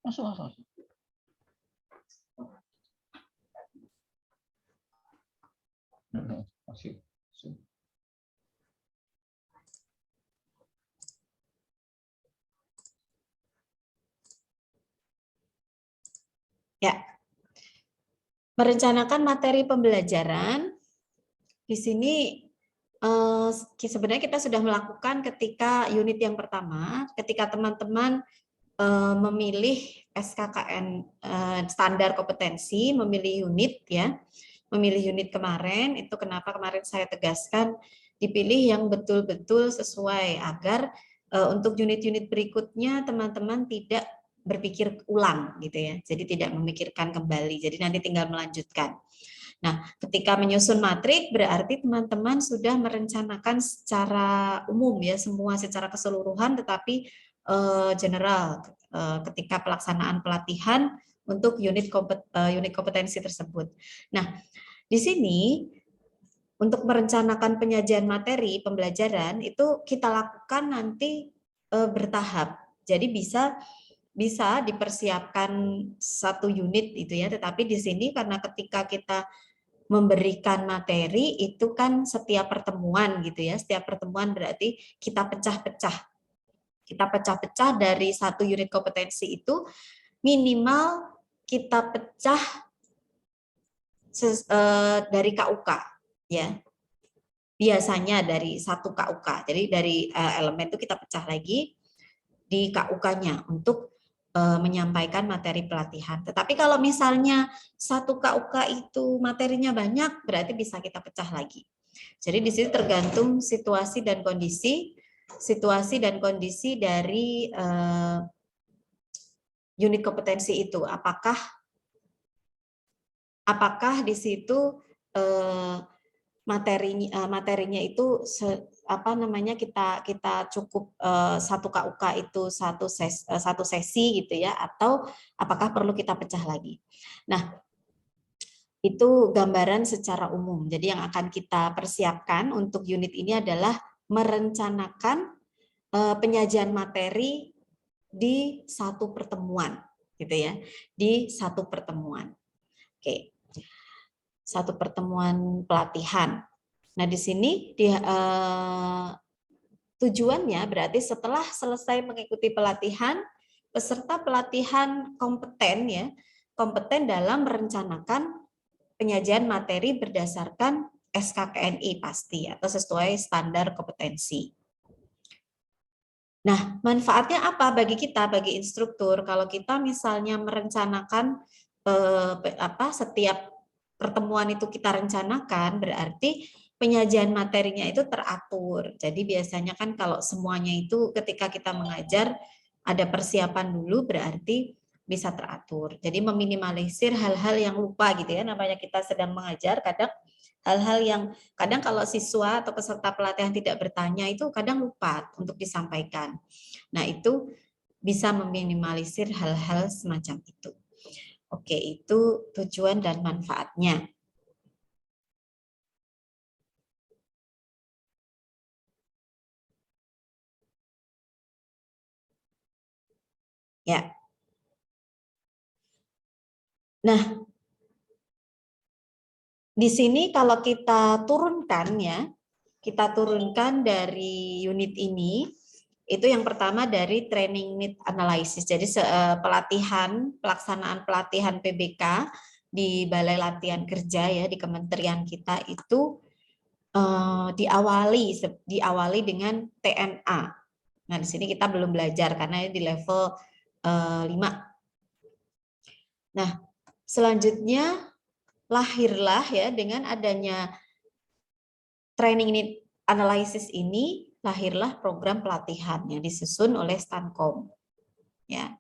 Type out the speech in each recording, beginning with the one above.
Masuk, masuk. Masih. Ya. Merencanakan materi pembelajaran. Di sini sebenarnya kita sudah melakukan ketika unit yang pertama, ketika teman-teman memilih SKKN standar kompetensi, memilih unit ya, memilih unit kemarin, itu kenapa kemarin saya tegaskan dipilih yang betul-betul sesuai agar untuk unit-unit berikutnya teman-teman tidak berpikir ulang gitu ya, jadi tidak memikirkan kembali, jadi nanti tinggal melanjutkan. Nah, ketika menyusun matrik berarti teman-teman sudah merencanakan secara umum ya, semua secara keseluruhan, tetapi general ketika pelaksanaan pelatihan untuk unit kompetensi tersebut. Nah, di sini untuk merencanakan penyajian materi pembelajaran itu kita lakukan nanti bertahap. Jadi bisa dipersiapkan satu unit itu ya, tetapi di sini karena ketika kita memberikan materi itu kan setiap pertemuan gitu ya, setiap pertemuan berarti kita pecah-pecah. Kita pecah-pecah dari satu unit kompetensi itu minimal kita pecah dari KUK ya. Biasanya dari satu KUK. Jadi dari elemen itu kita pecah lagi di KUK-nya untuk menyampaikan materi pelatihan. Tetapi kalau misalnya satu KUK itu materinya banyak, berarti bisa kita pecah lagi. Jadi di sini tergantung situasi dan kondisi dari unit kompetensi itu. Apakah di situ materinya itu kita cukup satu KUK itu satu sesi gitu ya, atau apakah perlu kita pecah lagi. Nah, itu gambaran secara umum. Jadi yang akan kita persiapkan untuk unit ini adalah merencanakan penyajian materi di satu pertemuan gitu ya, di satu pertemuan. Oke. Satu pertemuan pelatihan. Nah, di sini tujuannya berarti setelah selesai mengikuti pelatihan, peserta pelatihan kompeten dalam merencanakan penyajian materi berdasarkan SKKNI pasti atau sesuai standar kompetensi. Nah, manfaatnya apa bagi kita, bagi instruktur? Kalau kita misalnya merencanakan setiap pertemuan itu kita rencanakan, berarti penyajian materinya itu teratur. Jadi biasanya kan kalau semuanya itu ketika kita mengajar ada persiapan dulu, berarti bisa teratur. Jadi meminimalisir hal-hal yang lupa gitu ya, namanya kita sedang mengajar, kadang hal-hal yang kadang kalau siswa atau peserta pelatihan tidak bertanya itu kadang lupa untuk disampaikan. Nah, itu bisa meminimalisir hal-hal semacam itu. Oke, itu tujuan dan manfaatnya. Ya. Nah, di sini kalau kita turunkan ya, kita turunkan dari unit ini, itu yang pertama dari training need analysis. Jadi pelaksanaan pelatihan PBK di Balai Latihan Kerja ya di kementerian kita itu diawali dengan TNA. Nah, di sini kita belum belajar karena di level 5. Nah, selanjutnya lahirlah ya dengan adanya training need analysis ini, lahirlah program pelatihan yang disusun oleh Stankom. Ya.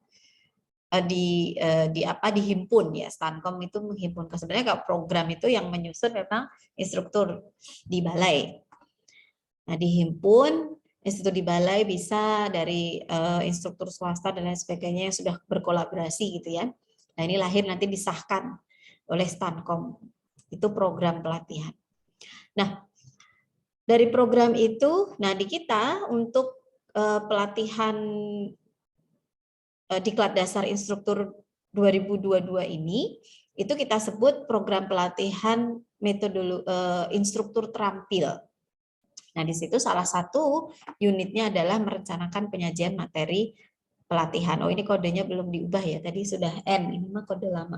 Dihimpun ya, Stankom itu menghimpun. Sebenarnya kalau program itu yang menyusun memang instruktur di balai. Nah, dihimpun instruktur di balai bisa dari instruktur swasta dan lain sebagainya yang sudah berkolaborasi gitu ya. Nah, ini lahir nanti disahkan oleh Stankom. Itu program pelatihan. Nah, dari program itu, nah di kita untuk pelatihan Diklat Dasar Instruktur 2022 ini, itu kita sebut program pelatihan metodologi instruktur terampil. Nah, di situ salah satu unitnya adalah merencanakan penyajian materi pelatihan. Oh, ini kodenya belum diubah ya. Tadi sudah N, ini mah kode lama.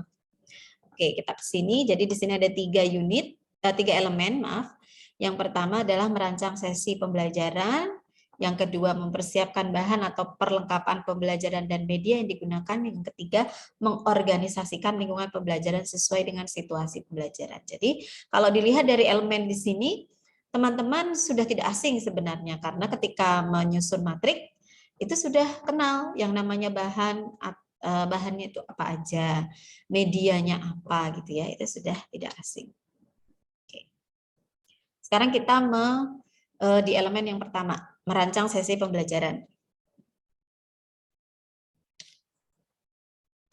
Oke, kita ke sini. Jadi di sini ada 3 unit, 3 elemen, maaf. Yang pertama adalah merancang sesi pembelajaran. Yang kedua, mempersiapkan bahan atau perlengkapan pembelajaran dan media yang digunakan. Yang ketiga, mengorganisasikan lingkungan pembelajaran sesuai dengan situasi pembelajaran. Jadi, kalau dilihat dari elemen di sini, teman-teman sudah tidak asing sebenarnya, karena ketika menyusun matrik, itu sudah kenal yang namanya bahannya itu apa aja, medianya apa gitu ya, itu sudah tidak asing. Oke. Sekarang kita di elemen yang pertama, merancang sesi pembelajaran.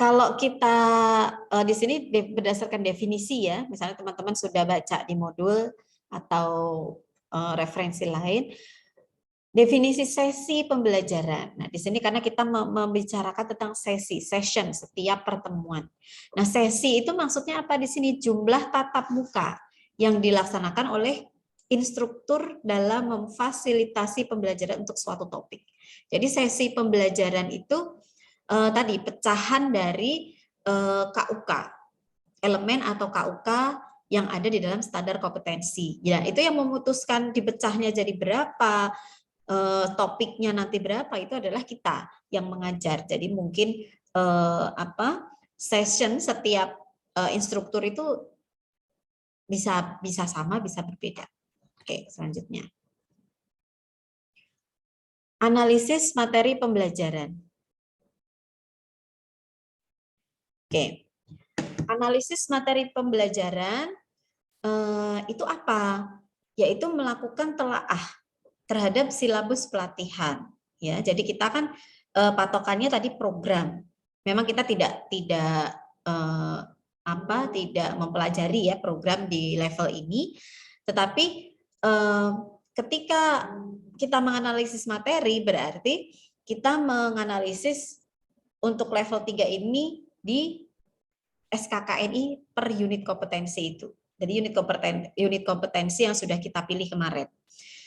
Kalau kita di sini berdasarkan definisi ya, misalnya teman-teman sudah baca di modul atau referensi lain, definisi sesi pembelajaran. Nah, di sini karena kita membicarakan tentang session, setiap pertemuan. Nah, sesi itu maksudnya apa di sini? Jumlah tatap muka yang dilaksanakan oleh instruktur dalam memfasilitasi pembelajaran untuk suatu topik. Jadi sesi pembelajaran itu tadi pecahan dari KUK, elemen atau KUK yang ada di dalam standar kompetensi. Ya, itu yang memutuskan dipecahnya jadi berapa, topiknya nanti berapa, itu adalah kita yang mengajar. Jadi mungkin session setiap instruktur itu bisa sama, bisa berbeda. Oke, selanjutnya. Analisis materi pembelajaran. Oke. Analisis materi pembelajaran itu apa? Yaitu melakukan telaah terhadap silabus pelatihan. Ya, jadi kita kan patokannya tadi program. Memang kita tidak mempelajari ya program di level ini, tetapi ketika kita menganalisis materi berarti kita menganalisis untuk level 3 ini di SKKNI per unit kompetensi itu. Jadi unit kompetensi yang sudah kita pilih kemarin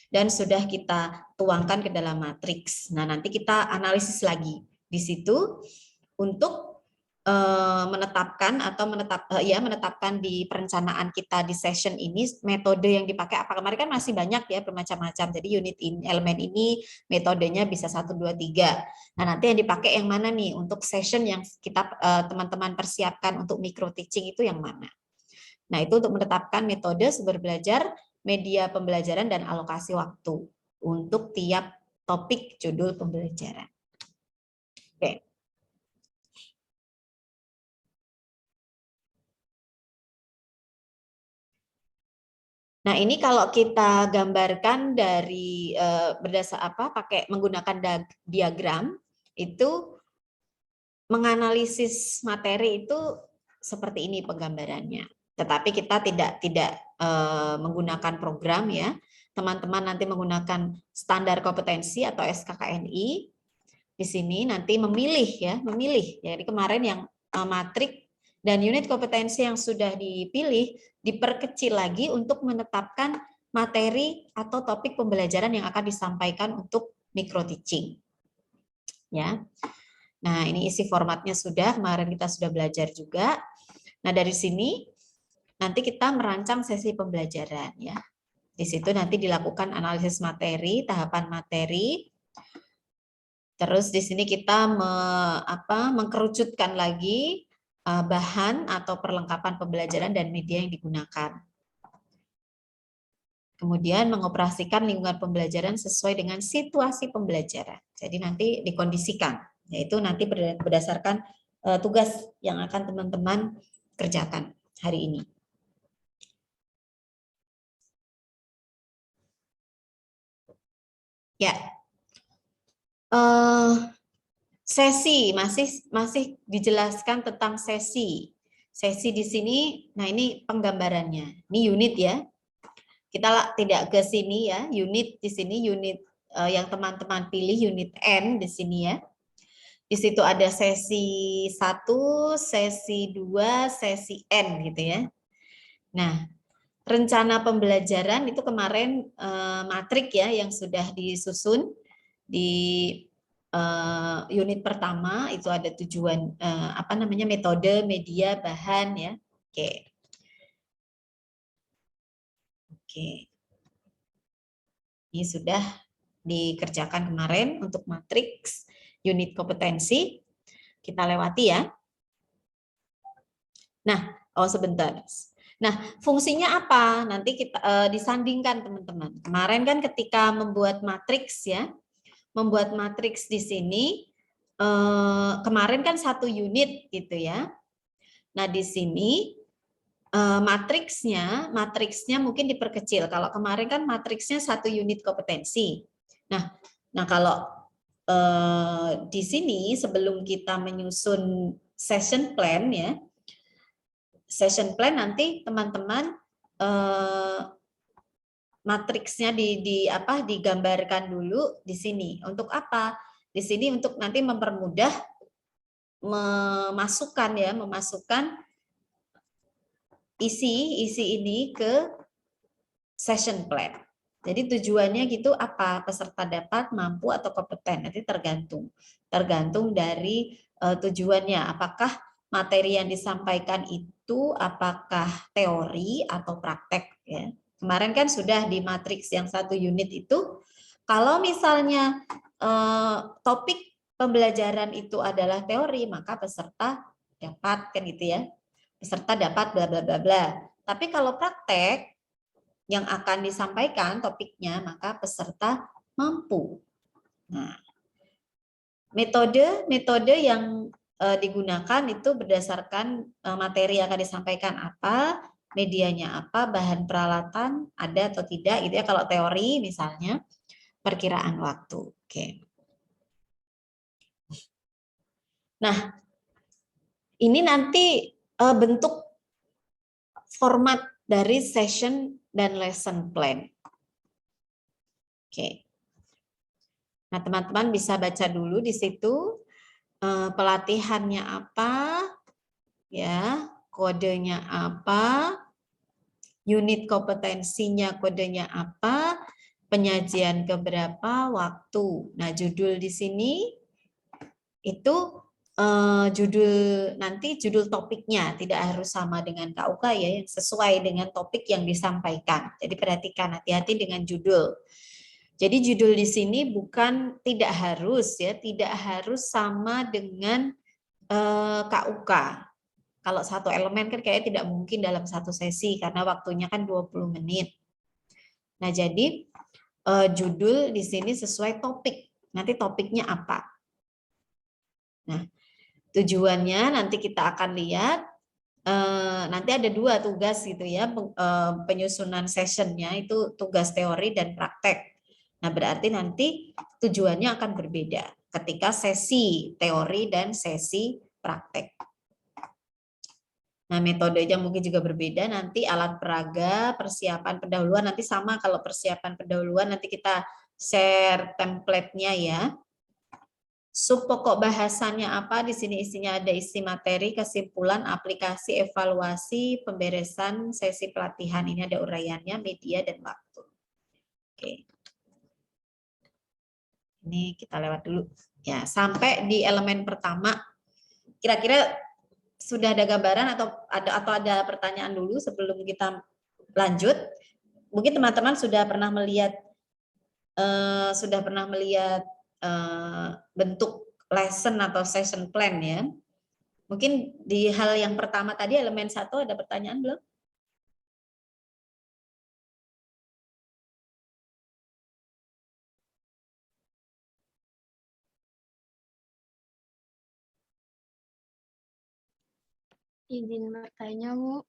dan sudah kita tuangkan ke dalam matriks. Nah, nanti kita analisis lagi di situ untuk menetapkan di perencanaan kita di session ini metode yang dipakai apa. Kemarin kan masih banyak ya bermacam-macam. Jadi unit ini, elemen ini metodenya bisa 1 2 3. Nah, nanti yang dipakai yang mana nih untuk session yang kita teman-teman persiapkan untuk micro teaching itu yang mana. Nah, itu untuk menetapkan metode sumber belajar, media pembelajaran dan alokasi waktu untuk tiap topik judul pembelajaran. Oke. Nah, ini kalau kita gambarkan dari pakai menggunakan diagram, itu menganalisis materi itu seperti ini penggambarannya. Tetapi kita tidak menggunakan program ya. Teman-teman nanti menggunakan standar kompetensi atau SKKNI. Di sini nanti memilih. Jadi kemarin yang matrik dan unit kompetensi yang sudah dipilih diperkecil lagi untuk menetapkan materi atau topik pembelajaran yang akan disampaikan untuk micro teaching. Ya. Nah, ini isi formatnya sudah, kemarin kita sudah belajar juga. Nah, dari sini nanti kita merancang sesi pembelajaran ya. Di situ nanti dilakukan analisis materi, tahapan materi. Terus di sini kita mengkerucutkan lagi bahan atau perlengkapan pembelajaran dan media yang digunakan. Kemudian mengoperasikan lingkungan pembelajaran sesuai dengan situasi pembelajaran. Jadi nanti dikondisikan, yaitu nanti berdasarkan tugas yang akan teman-teman kerjakan hari ini. Ya, sesi masih dijelaskan tentang sesi. Sesi di sini, nah ini penggambarannya. Ini unit ya. Kita tidak ke sini ya. Unit di sini unit yang teman-teman pilih unit N di sini ya. Di situ ada sesi 1, sesi 2, sesi N gitu ya. Nah, rencana pembelajaran itu kemarin matrik ya yang sudah disusun di unit pertama itu ada tujuan apa namanya metode, media, bahan ya. Oke. Oke. Ini sudah dikerjakan kemarin untuk matriks unit kompetensi. Kita lewati ya. Nah, sebentar. Nah, fungsinya apa? Nanti kita disandingkan teman-teman. Kemarin kan ketika membuat matriks ya, membuat matriks di sini kemarin kan 1 unit gitu ya. Nah, di sini matriksnya mungkin diperkecil. Kalau kemarin kan matriksnya 1 unit kompetensi. Nah kalau di sini sebelum kita menyusun session plan ya, session plan nanti teman-teman matriksnya digambarkan dulu di sini. Untuk apa? Di sini untuk nanti mempermudah memasukkan isi ini ke session plan. Jadi tujuannya gitu apa? Peserta dapat, mampu atau kompeten. Nanti tergantung dari tujuannya. Apakah materi yang disampaikan itu apakah teori atau praktek ya. Kemarin kan sudah di matriks yang 1 unit itu kalau misalnya topik pembelajaran itu adalah teori, maka peserta dapat kan gitu ya. Peserta dapat bla bla bla bla. Tapi kalau praktek yang akan disampaikan topiknya, maka peserta mampu. Nah, metode yang digunakan itu berdasarkan materi yang akan disampaikan apa, medianya apa, bahan peralatan ada atau tidak gitu ya. Kalau teori misalnya perkiraan waktu. Oke. Nah, ini nanti bentuk format dari session dan lesson plan. Oke. Nah, teman-teman bisa baca dulu di situ pelatihannya apa, ya, kodenya apa, unit kompetensinya kodenya apa, penyajian keberapa, waktu. Nah, judul di sini itu judul topiknya tidak harus sama dengan KUK ya, yang sesuai dengan topik yang disampaikan. Jadi perhatikan hati-hati dengan judul. Jadi judul di sini tidak harus sama dengan KUK. Kalau satu elemen kan kayaknya tidak mungkin dalam satu sesi karena waktunya kan 20 menit. Nah, jadi judul di sini sesuai topik. Nanti topiknya apa? Nah, tujuannya nanti kita akan lihat nanti ada 2 tugas gitu ya, penyusunan sessionnya itu tugas teori dan praktek. Nah, berarti nanti tujuannya akan berbeda ketika sesi teori dan sesi praktek. Nah, metodenya mungkin juga berbeda, nanti alat peraga, persiapan pendahuluan, nanti sama kalau persiapan pendahuluan nanti kita share template-nya ya. Sub pokok bahasannya apa? Di sini isinya ada isi materi, kesimpulan, aplikasi, evaluasi, pemberesan, sesi pelatihan. Ini ada uraiannya, media, dan waktu. Oke. Ini kita lewat dulu. Ya, sampai di elemen pertama. Kira-kira sudah ada gambaran atau ada pertanyaan dulu sebelum kita lanjut? Mungkin teman-teman sudah pernah melihat bentuk lesson atau session plan ya. Mungkin di hal yang pertama tadi elemen 1 ada pertanyaan belum? Izin bertanya, Bu.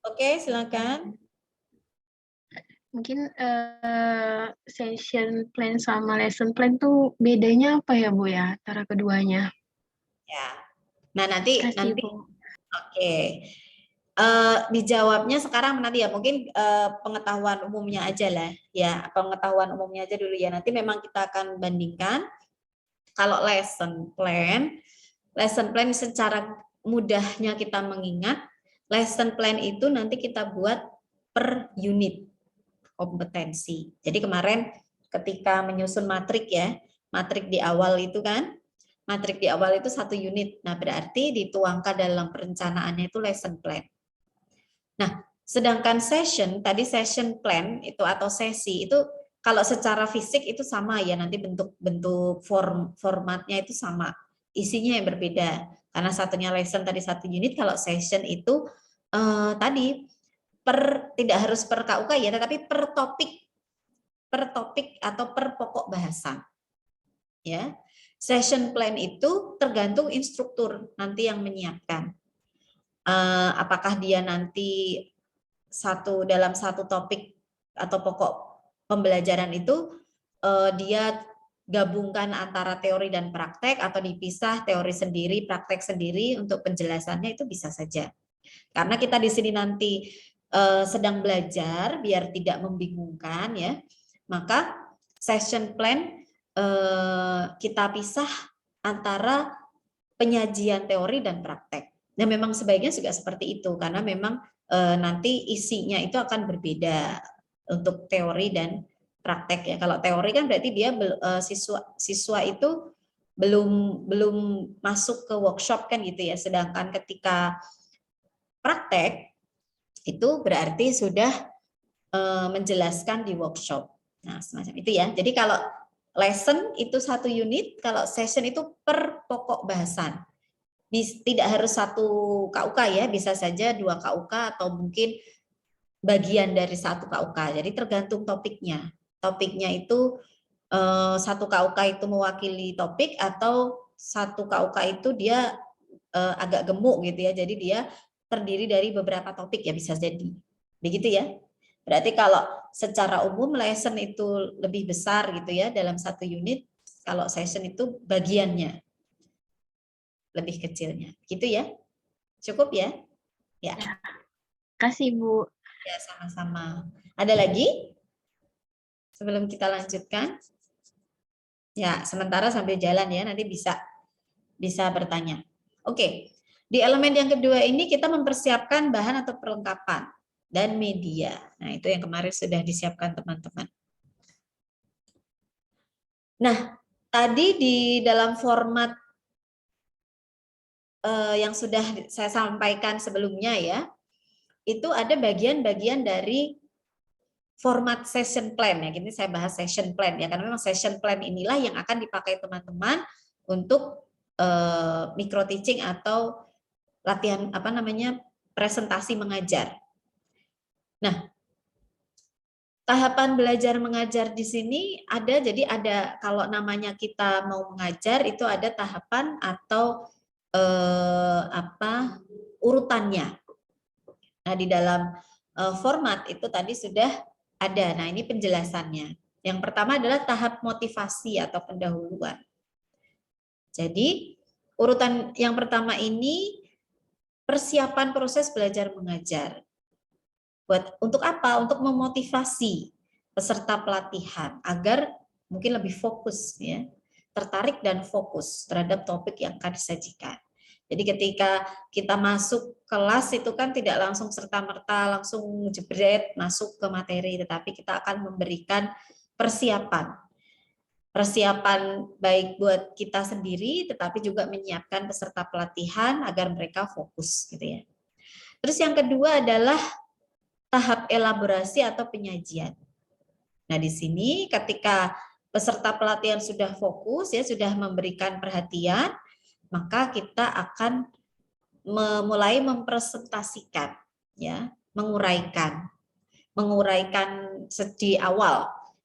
Oke, silakan. Mungkin session plan sama lesson plan tuh bedanya apa ya, Bu ya, antara keduanya? Ya. Nah, nanti Bu. Oke. Dijawabnya sekarang nanti ya, mungkin pengetahuan umumnya aja lah ya, pengetahuan umumnya aja dulu ya. Nanti memang kita akan bandingkan Kalau lesson plan secara mudahnya kita mengingat, lesson plan itu nanti kita buat per unit kompetensi. Jadi kemarin ketika menyusun matrik ya, matrik di awal itu kan, matrik di awal itu 1 unit. Nah, berarti dituangkan dalam perencanaannya itu lesson plan. Nah, sedangkan tadi session plan itu atau sesi itu kalau secara fisik itu sama ya, nanti bentuk formatnya itu sama, isinya yang berbeda. Karena satunya lesson tadi 1 unit, kalau session itu tadi tidak harus per KUK ya, tetapi per topik atau per pokok bahasan. Ya. Session plan itu tergantung instruktur nanti yang menyiapkan. Apakah dia nanti dalam satu topik atau pokok pembelajaran itu dia gabungkan antara teori dan praktek atau dipisah teori sendiri, praktek sendiri untuk penjelasannya itu bisa saja. Karena kita di sini nanti sedang belajar biar tidak membingungkan ya, maka session plan kita pisah antara penyajian teori dan praktek. Dan memang sebaiknya juga seperti itu karena memang nanti isinya itu akan berbeda untuk teori dan praktek ya. Kalau teori kan berarti dia siswa itu belum masuk ke workshop kan gitu ya. Sedangkan ketika praktek itu berarti sudah menjelaskan di workshop. Nah, semacam itu ya. Jadi kalau lesson itu 1 unit, kalau session itu per pokok bahasan. Tidak harus 1 KUK ya, bisa saja 2 KUK atau mungkin bagian dari 1 KUK. Jadi tergantung topiknya. Topiknya itu 1 KUK itu mewakili topik atau 1 KUK itu dia agak gemuk gitu ya. Jadi dia terdiri dari beberapa topik ya, bisa jadi. Begitu ya. Berarti kalau secara umum lesson itu lebih besar gitu ya dalam 1 unit, kalau session itu bagiannya lebih kecilnya. Gitu ya. Cukup ya? Ya. Kasih Bu. Ya, sama-sama. Ada lagi? Sebelum kita lanjutkan? Ya, sementara sambil jalan ya, nanti bisa bertanya. Oke. Di elemen yang kedua ini kita mempersiapkan bahan atau perlengkapan dan media. Nah, itu yang kemarin sudah disiapkan teman-teman. Nah, tadi di dalam format yang sudah saya sampaikan sebelumnya ya, itu ada bagian-bagian dari format session plan ya. Gini saya bahas session plan ya, karena memang session plan inilah yang akan dipakai teman-teman untuk micro teaching atau latihan presentasi mengajar. Nah, tahapan belajar mengajar di sini jadi ada kalau namanya kita mau mengajar itu ada tahapan atau urutannya. Nah, di dalam format itu tadi sudah ada. Nah, ini penjelasannya. Yang pertama adalah tahap motivasi atau pendahuluan. Jadi, urutan yang pertama ini persiapan proses belajar mengajar. Untuk apa? Untuk memotivasi peserta pelatihan agar mungkin lebih fokus ya, tertarik dan fokus terhadap topik yang akan disajikan. Jadi ketika kita masuk kelas itu kan tidak langsung serta-merta langsung jebret masuk ke materi, tetapi kita akan memberikan persiapan baik buat kita sendiri, tetapi juga menyiapkan peserta pelatihan agar mereka fokus gitu ya. Terus yang kedua adalah tahap elaborasi atau penyajian. Nah, di sini ketika peserta pelatihan sudah fokus ya, sudah memberikan perhatian, maka kita akan mulai mempresentasikan ya, menguraikan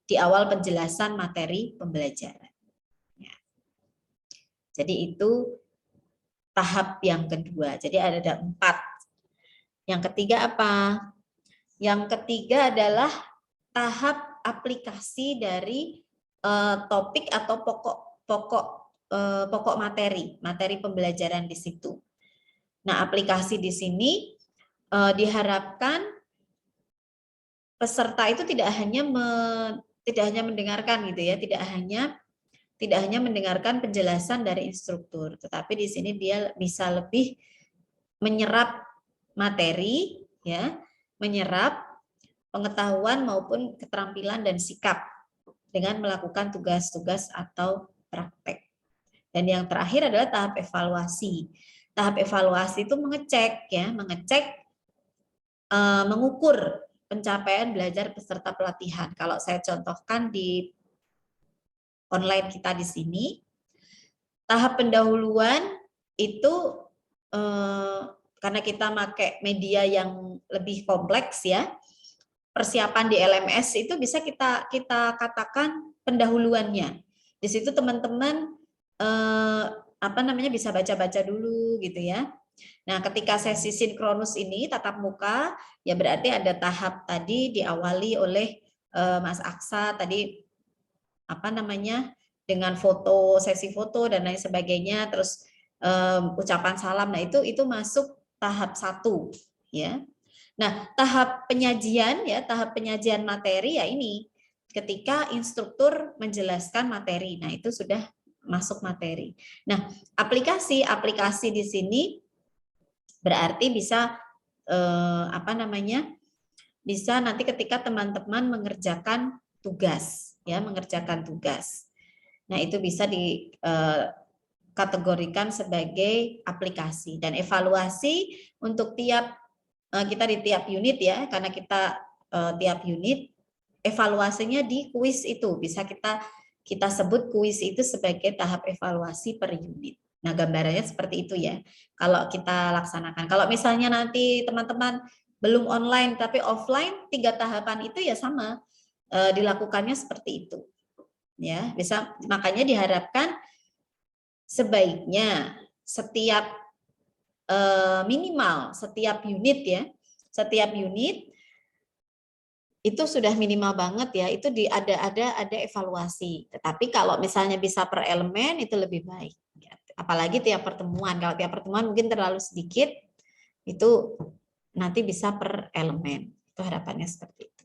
di awal penjelasan materi pembelajaran. Ya. Jadi itu tahap yang kedua. Jadi ada 4. Yang ketiga apa? Yang ketiga adalah tahap aplikasi dari topik atau pokok materi pembelajaran di situ. Nah, aplikasi di sini diharapkan peserta itu tidak hanya mendengarkan gitu ya, tidak hanya tidak hanya mendengarkan penjelasan dari instruktur, tetapi di sini dia bisa lebih menyerap materi, ya, menyerap pengetahuan maupun keterampilan dan sikap dengan melakukan tugas-tugas atau praktek. Dan yang terakhir adalah tahap evaluasi. Tahap evaluasi itu mengecek, ya, mengukur pencapaian belajar peserta pelatihan. Kalau saya contohkan di online kita di sini, tahap pendahuluan itu karena kita pakai media yang lebih kompleks, ya, persiapan di LMS itu bisa kita katakan pendahuluannya. Di situ teman-teman bisa baca-baca dulu gitu, ya. Nah, ketika sesi sinkronus ini tatap muka, ya berarti ada tahap tadi diawali oleh Mas Aksa tadi dengan foto, sesi foto dan lain sebagainya, terus ucapan salam. Nah, itu masuk tahap 1, ya. Nah, tahap penyajian, ya, tahap penyajian materi, ya, ini ketika instruktur menjelaskan materi. Nah, itu sudah masuk materi. Nah, aplikasi di sini berarti bisa bisa nanti ketika teman-teman mengerjakan tugas, ya, mengerjakan tugas. Nah, itu bisa dikategorikan sebagai aplikasi. Dan evaluasi untuk kita di tiap unit, ya, karena kita tiap unit evaluasinya di kuis itu bisa kita sebut kuis itu sebagai tahap evaluasi per unit. Nah, gambarannya seperti itu, ya, kalau kita laksanakan. Kalau misalnya nanti teman-teman belum online tapi offline, 3 tahapan itu ya sama dilakukannya seperti itu, ya. Makanya diharapkan sebaiknya minimal setiap unit, ya, setiap unit itu sudah minimal banget, ya, itu ada evaluasi. Tetapi kalau misalnya bisa per elemen itu lebih baik, apalagi tiap pertemuan. Kalau tiap pertemuan mungkin terlalu sedikit, itu nanti bisa per elemen. Itu harapannya seperti itu.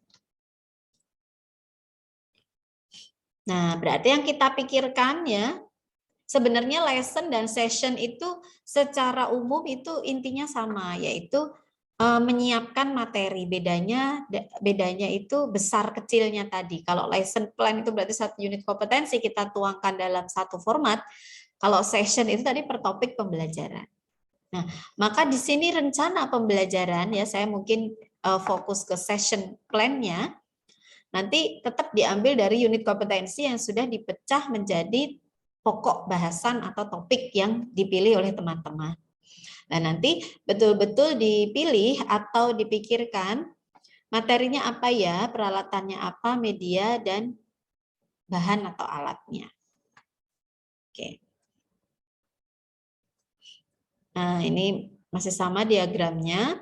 Nah, berarti yang kita pikirkan, ya, sebenarnya lesson dan session itu secara umum itu intinya sama, yaitu menyiapkan materi. Bedanya itu besar kecilnya tadi. Kalau lesson plan itu berarti 1 unit kompetensi kita tuangkan dalam 1 format. Kalau session itu tadi per topik pembelajaran. Nah, maka di sini rencana pembelajaran, ya, saya mungkin fokus ke session plan-nya. Nanti tetap diambil dari unit kompetensi yang sudah dipecah menjadi pokok bahasan atau topik yang dipilih oleh teman-teman. Nah, nanti betul-betul dipilih atau dipikirkan materinya apa, ya, peralatannya apa, media, dan bahan atau alatnya. Oke. Nah, ini masih sama diagramnya.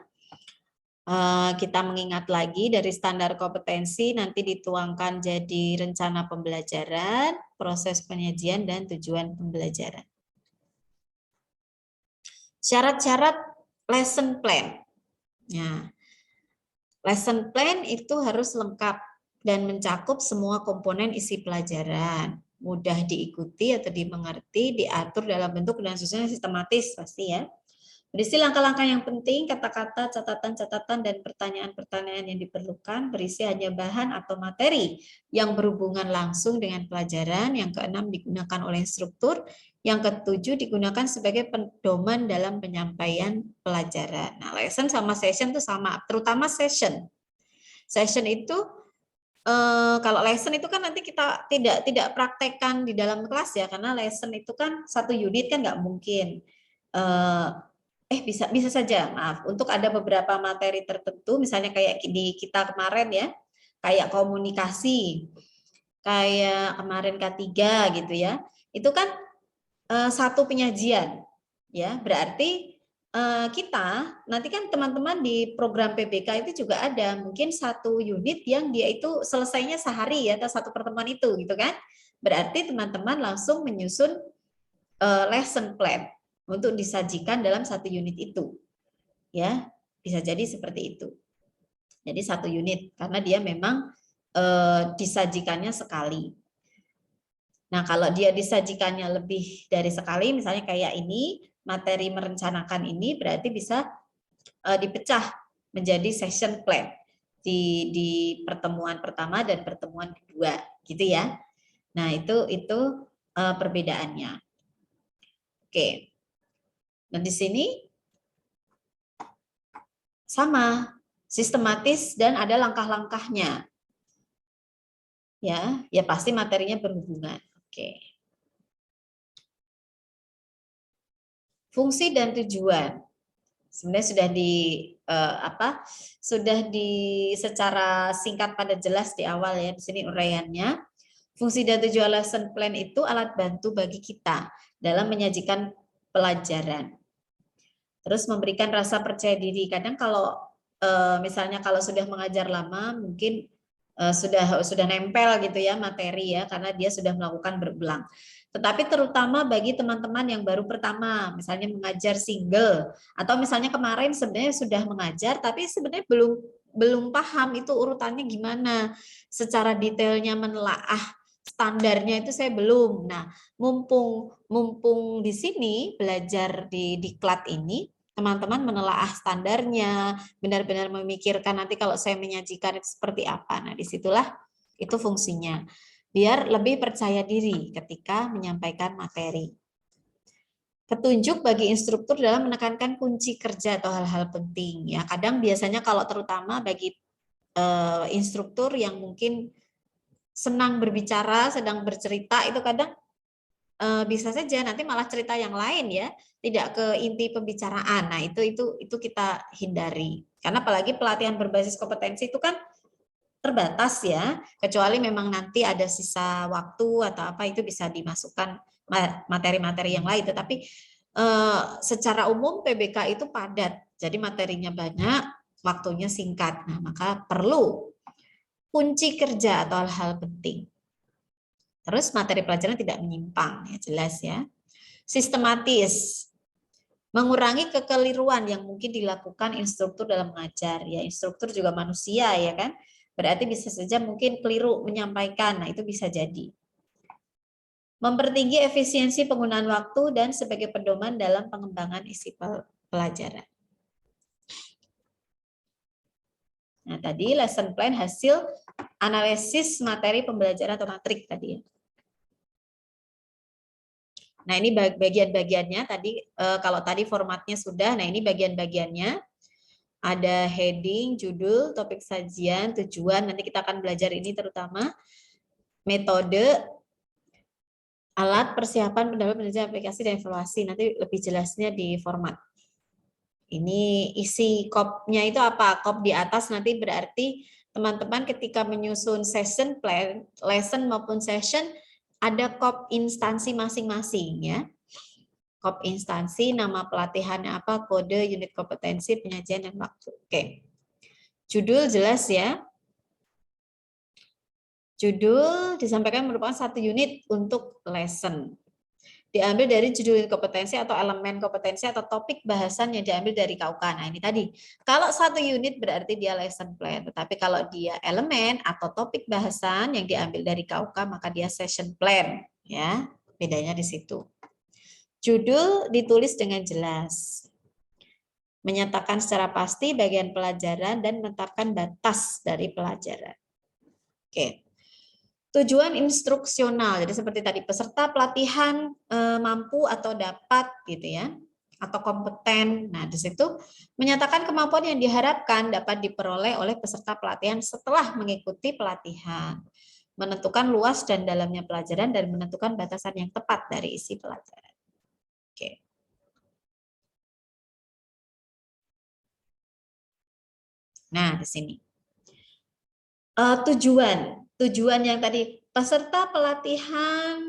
Kita mengingat lagi dari standar kompetensi nanti dituangkan jadi rencana pembelajaran, proses penyajian, dan tujuan pembelajaran. Syarat-syarat lesson plan. Ya. Lesson plan itu harus lengkap dan mencakup semua komponen isi pelajaran, mudah diikuti atau dimengerti, diatur dalam bentuk dan susunan sistematis pasti, ya. Berisi langkah-langkah yang penting, kata-kata, catatan-catatan, dan pertanyaan-pertanyaan yang diperlukan, berisi hanya bahan atau materi yang berhubungan langsung dengan pelajaran. Yang keenam, digunakan oleh instruktur. Yang ketujuh, digunakan sebagai pedoman dalam penyampaian pelajaran. Nah, lesson sama session itu sama, terutama session. Session itu, kalau lesson itu kan nanti kita tidak praktekkan di dalam kelas, ya, karena lesson itu kan 1 unit kan nggak mungkin. Bisa saja, maaf, untuk ada beberapa materi tertentu, misalnya kayak di kita kemarin, ya, kayak komunikasi, kayak kemarin K3 gitu, ya, itu kan 1 penyajian, ya, berarti kita nanti kan teman-teman di program PBK itu juga ada mungkin 1 unit yang dia itu selesainya sehari, ya, atau 1 pertemuan itu gitu kan, berarti teman-teman langsung menyusun lesson plan untuk disajikan dalam 1 unit itu, ya, bisa jadi seperti itu. Jadi 1 unit karena dia memang disajikannya sekali. Nah, kalau dia disajikannya lebih dari sekali, misalnya kayak ini, materi merencanakan ini berarti bisa dipecah menjadi session plan di pertemuan pertama dan pertemuan kedua, gitu ya. Nah, itu perbedaannya. Oke. Nah, di sini sama, sistematis dan ada langkah-langkahnya. Ya pasti materinya berhubungan. Oke. Fungsi dan tujuan. Sebenarnya sudah di secara singkat pada jelas di awal ya, di sini uraiannya. Fungsi dan tujuan lesson plan itu alat bantu bagi kita dalam menyajikan pelajaran. Terus memberikan rasa percaya diri. Kadang kalau misalnya kalau sudah mengajar lama mungkin sudah nempel gitu ya materi ya, karena dia sudah melakukan berulang. Tetapi terutama bagi teman-teman yang baru pertama, misalnya mengajar single, atau misalnya kemarin sebenarnya sudah mengajar, tapi sebenarnya belum paham itu urutannya gimana, secara detailnya menelaah standarnya itu saya belum. Nah, mumpung di sini belajar di diklat ini, teman-teman menelaah standarnya, benar-benar memikirkan nanti kalau saya menyajikan itu seperti apa. Nah, disitulah itu fungsinya. Biar lebih percaya diri ketika menyampaikan materi. Petunjuk bagi instruktur dalam menekankan kunci kerja atau hal-hal penting. Ya, kadang biasanya kalau terutama bagi instruktur yang mungkin senang berbicara, sedang bercerita, itu kadang bisa saja nanti malah cerita yang lain ya, tidak ke inti pembicaraan. Nah, itu kita hindari. Karena apalagi pelatihan berbasis kompetensi itu kan terbatas ya, kecuali memang nanti ada sisa waktu atau apa itu bisa dimasukkan materi-materi yang lain. Tetapi secara umum PBK itu padat, jadi materinya banyak, waktunya singkat. Nah, maka perlu kunci kerja atau hal-hal penting. Terus materi pelajaran tidak menyimpang, ya jelas ya. Sistematis, mengurangi kekeliruan yang mungkin dilakukan instruktur dalam mengajar. Ya, instruktur juga manusia ya kan. Berarti bisa saja mungkin keliru menyampaikan. Nah, itu bisa jadi. Mempertinggi efisiensi penggunaan waktu dan sebagai pedoman dalam pengembangan isi pelajaran. Nah, tadi lesson plan hasil analisis materi pembelajaran atau matrik tadi ya. Nah, ini bagian-bagiannya tadi kalau tadi formatnya sudah, nah ini bagian-bagiannya. Ada heading, judul, topik sajian, tujuan. Nanti kita akan belajar ini terutama metode, alat, persiapan, pendapat, penelitian, aplikasi, dan evaluasi. Nanti lebih jelasnya di format. Ini isi kopnya itu apa? Kop di atas nanti berarti teman-teman ketika menyusun session plan, lesson maupun session, ada kop instansi masing-masing ya. Kop instansi, nama pelatihannya apa, kode, unit kompetensi, penyajian, dan waktu. Oke. Judul jelas ya. Judul disampaikan merupakan satu unit untuk lesson. Diambil dari judul kompetensi atau elemen kompetensi atau topik bahasan yang diambil dari KUK. Nah, ini tadi. Kalau satu unit berarti dia lesson plan. Tetapi kalau dia elemen atau topik bahasan yang diambil dari KUK, maka dia session plan. Ya, bedanya di situ. Judul ditulis dengan jelas. Menyatakan secara pasti bagian pelajaran dan menetapkan batas dari pelajaran. Oke. Tujuan instruksional, jadi seperti tadi peserta pelatihan mampu atau dapat gitu ya, atau kompeten. Nah, di situ menyatakan kemampuan yang diharapkan dapat diperoleh oleh peserta pelatihan setelah mengikuti pelatihan, menentukan luas dan dalamnya pelajaran dan menentukan batasan yang tepat dari isi pelajaran. Oke. Nah, di sini tujuan yang tadi peserta pelatihan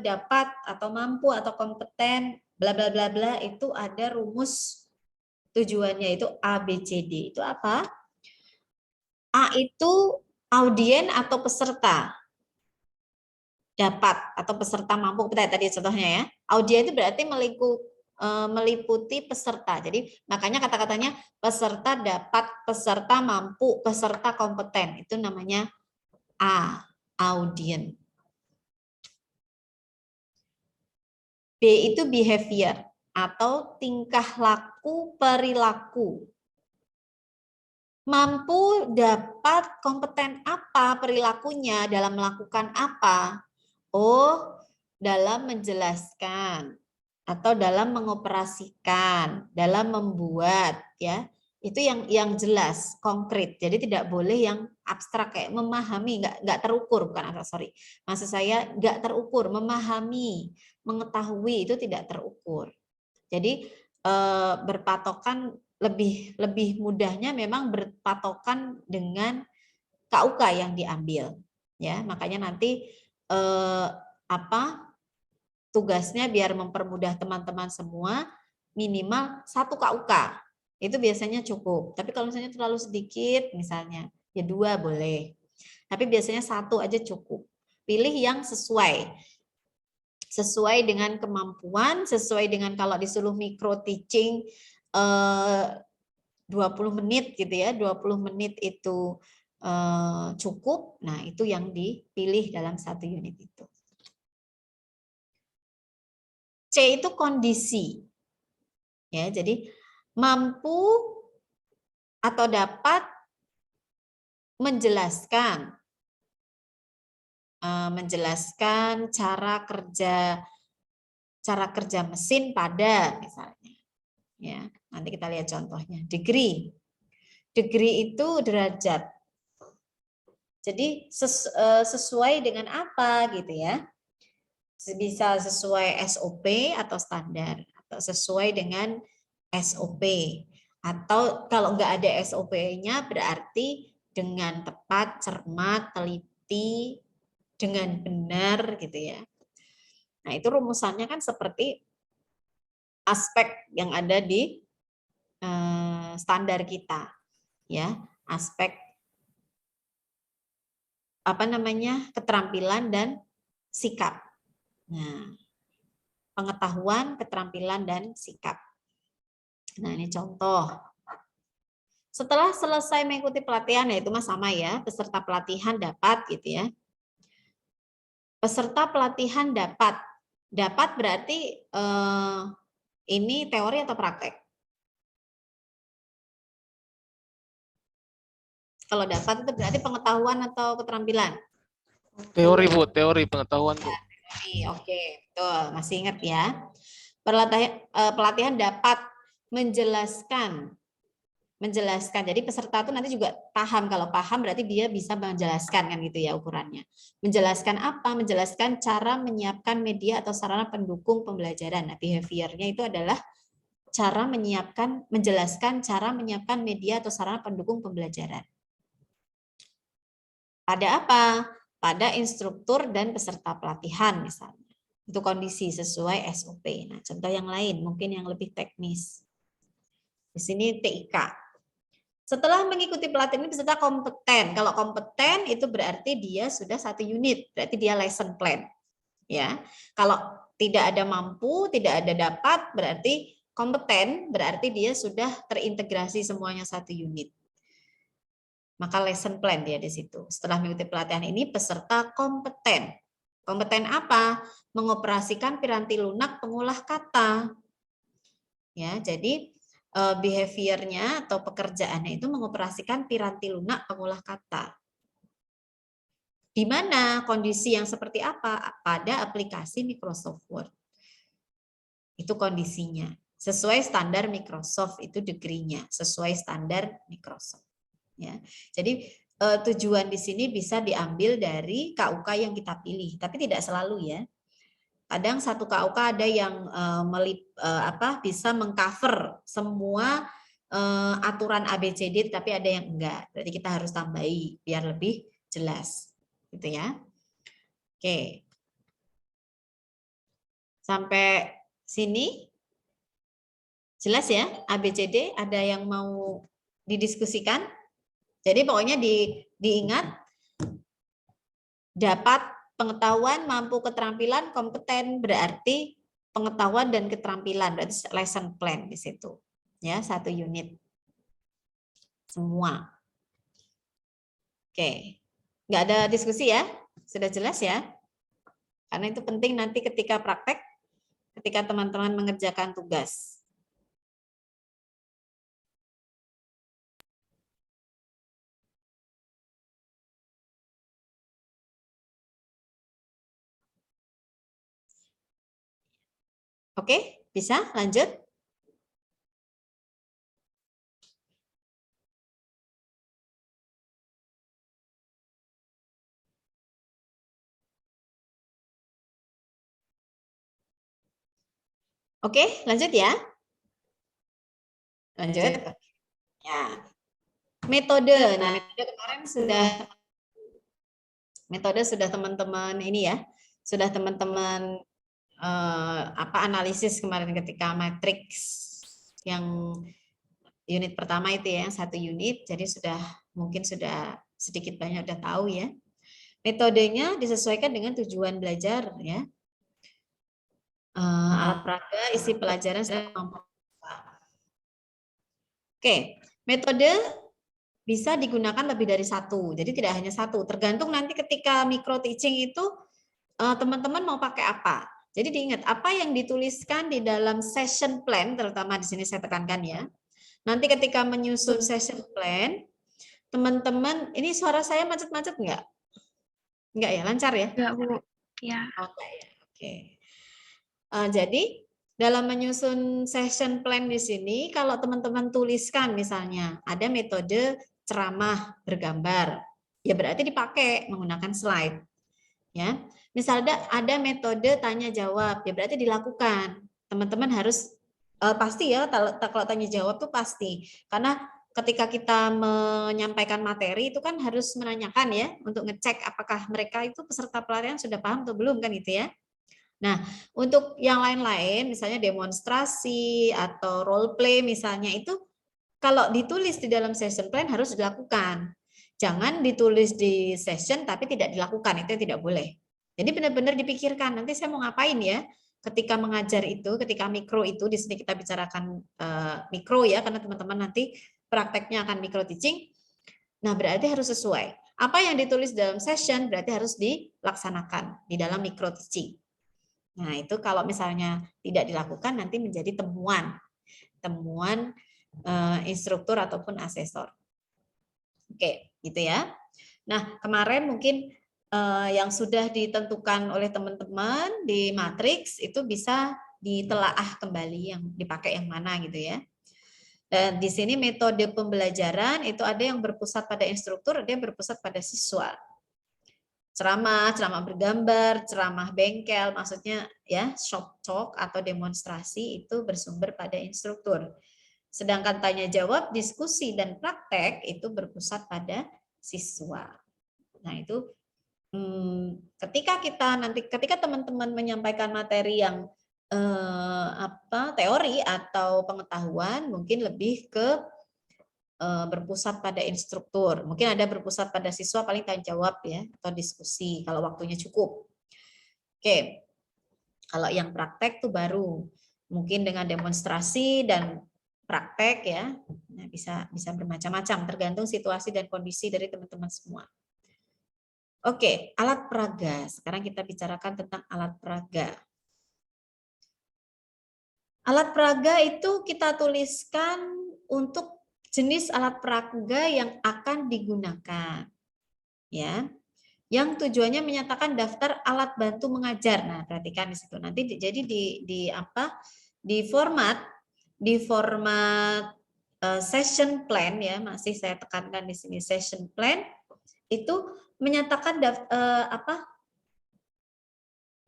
dapat atau mampu atau kompeten bla bla bla bla itu ada rumus tujuannya itu A B C D. Itu apa? A itu audien atau peserta dapat atau peserta mampu, tadi contohnya ya. Audien itu berarti meliputi peserta. Jadi makanya kata-katanya peserta dapat, peserta mampu, peserta kompeten. Itu namanya A, audien. B itu behavior atau tingkah laku perilaku. Mampu dapat kompeten apa perilakunya dalam melakukan apa? Oh, dalam menjelaskan atau dalam mengoperasikan, dalam membuat, ya. Itu yang jelas, konkret. Jadi tidak boleh yang abstrak kayak memahami, nggak terukur, bukan abstrak, sorry. Maksud saya nggak terukur, memahami, mengetahui itu tidak terukur. Jadi berpatokan lebih mudahnya memang berpatokan dengan KUK yang diambil, ya. Makanya nanti tugasnya biar mempermudah teman-teman semua, minimal 1 KUK itu biasanya cukup. Tapi kalau misalnya terlalu sedikit, misalnya ya 2 boleh. Tapi biasanya 1 aja cukup. Pilih yang sesuai dengan kemampuan, sesuai dengan kalau disuruh micro teaching 20 menit gitu ya, 20 menit itu cukup. Nah, itu yang dipilih dalam 1 unit itu. C itu kondisi. Ya, jadi mampu atau dapat menjelaskan cara kerja mesin pada misalnya. Ya, nanti kita lihat contohnya. Degree itu derajat. Jadi sesuai dengan apa gitu ya? Bisa sesuai SOP atau standar, atau sesuai dengan SOP. Atau kalau nggak ada SOP-nya berarti dengan tepat, cermat, teliti, dengan benar gitu ya. Nah, itu rumusannya kan seperti aspek yang ada di standar kita, ya, aspek keterampilan dan sikap. Nah, pengetahuan, keterampilan dan sikap. Nah, ini contoh. Setelah selesai mengikuti pelatihan, ya itu mah sama ya, peserta pelatihan dapat gitu ya. Peserta pelatihan dapat. Dapat berarti ini teori atau praktek? Kalau dapat itu berarti pengetahuan atau keterampilan? Teori, Bu, teori pengetahuan, Bu. Oke, betul. Masih ingat ya. Pelatihan dapat menjelaskan. Jadi peserta itu nanti juga paham. Kalau paham berarti dia bisa menjelaskan kan gitu ya ukurannya. Menjelaskan apa? Menjelaskan cara menyiapkan media atau sarana pendukung pembelajaran. Nah, behaviornya itu adalah menjelaskan cara menyiapkan media atau sarana pendukung pembelajaran. Pada apa? Pada instruktur dan peserta pelatihan misalnya. Itu kondisi sesuai SOP. Nah, contoh yang lain mungkin yang lebih teknis. Di sini TIK. Setelah mengikuti pelatihan ini peserta kompeten. Kalau kompeten itu berarti dia sudah 1 unit, berarti dia lesson plan. Ya. Kalau tidak ada mampu, tidak ada dapat, berarti kompeten, berarti dia sudah terintegrasi semuanya 1 unit. Maka lesson plan dia di situ. Setelah mengikuti pelatihan ini peserta kompeten. Kompeten apa? Mengoperasikan piranti lunak pengulah kata. Ya, jadi behaviornya atau pekerjaannya itu mengoperasikan piranti lunak pengulah kata. Di mana kondisi yang seperti apa? Pada aplikasi Microsoft Word. Itu kondisinya. Sesuai standar Microsoft itu degree-nya, sesuai standar Microsoft. Ya. Jadi tujuan di sini bisa diambil dari KUK yang kita pilih, tapi tidak selalu ya. Kadang 1 KUK ada yang bisa mengcover semua aturan ABCD, tapi ada yang enggak. Berarti kita harus tambahi biar lebih jelas, gitu ya. Oke, sampai sini jelas ya ABCD. Ada yang mau didiskusikan? Jadi pokoknya diingat dapat, pengetahuan, mampu, keterampilan, kompeten berarti pengetahuan dan keterampilan, berarti lesson plan di situ. Ya, 1 unit. Semua. Oke. Nggak ada diskusi ya? Sudah jelas ya? Karena itu penting nanti ketika praktek ketika teman-teman mengerjakan tugas? Oke, bisa lanjut? Oke, lanjut ya. Lanjut. Ya. Metode. Nah, metode sudah teman-teman ini ya. Sudah teman-teman analisis kemarin ketika matriks yang unit pertama itu ya, 1 unit. Jadi mungkin sudah sedikit banyak udah tahu ya. Metodenya disesuaikan dengan tujuan belajar ya. Alat peraga, isi pelajaran, Oke, metode bisa digunakan lebih dari satu. Jadi tidak hanya satu. Tergantung nanti ketika micro teaching itu teman-teman mau pakai apa. Jadi diingat apa yang dituliskan di dalam session plan, terutama di sini saya tekankan ya. Nanti ketika menyusun session plan, teman-teman, ini suara saya macet-macet nggak? Nggak ya, lancar ya? Enggak, Bu. Ya. Oke. Jadi dalam menyusun session plan di sini, kalau teman-teman tuliskan misalnya ada metode ceramah bergambar, ya berarti dipakai menggunakan slide. Ya, misalnya ada metode tanya jawab, ya berarti dilakukan. Teman-teman harus pasti ya, kalau tanya jawab tuh pasti, karena ketika kita menyampaikan materi itu kan harus menanyakan ya, untuk ngecek apakah mereka itu peserta pelatihan sudah paham atau belum kan itu ya. Nah, untuk yang lain-lain, misalnya demonstrasi atau role play misalnya itu, kalau ditulis di dalam session plan harus dilakukan. Jangan ditulis di session tapi tidak dilakukan, itu tidak boleh. Jadi benar-benar dipikirkan, nanti saya mau ngapain ya ketika mengajar itu, ketika mikro itu, di sini kita bicarakan mikro ya, karena teman-teman nanti prakteknya akan mikro teaching. Nah, berarti harus sesuai. Apa yang ditulis dalam session berarti harus dilaksanakan di dalam mikro teaching. Nah, itu kalau misalnya tidak dilakukan nanti menjadi temuan instruktur ataupun asesor. Oke, gitu ya. Nah, kemarin mungkin yang sudah ditentukan oleh teman-teman di matriks itu bisa ditelaah kembali yang dipakai yang mana gitu ya. Dan di sini metode pembelajaran itu ada yang berpusat pada instruktur, ada yang berpusat pada siswa. Ceramah bergambar, ceramah bengkel, maksudnya ya shop talk atau demonstrasi itu bersumber pada instruktur. Sedangkan tanya jawab, diskusi dan praktek itu berpusat pada siswa. Nah itu ketika teman-teman menyampaikan materi yang teori atau pengetahuan, mungkin lebih ke berpusat pada instruktur. Mungkin ada berpusat pada siswa, paling tanya jawab ya, atau diskusi kalau waktunya cukup. Oke, kalau yang praktek tuh baru mungkin dengan demonstrasi dan praktek ya, nah, bisa bermacam-macam tergantung situasi dan kondisi dari teman-teman semua. Oke, alat peraga. Sekarang kita bicarakan tentang alat peraga. Alat peraga itu kita tuliskan untuk jenis alat peraga yang akan digunakan. Ya. Yang tujuannya menyatakan daftar alat bantu mengajar. Nah, perhatikan di situ. Nanti jadi di format session plan ya, masih saya tekankan di sini session plan itu menyatakan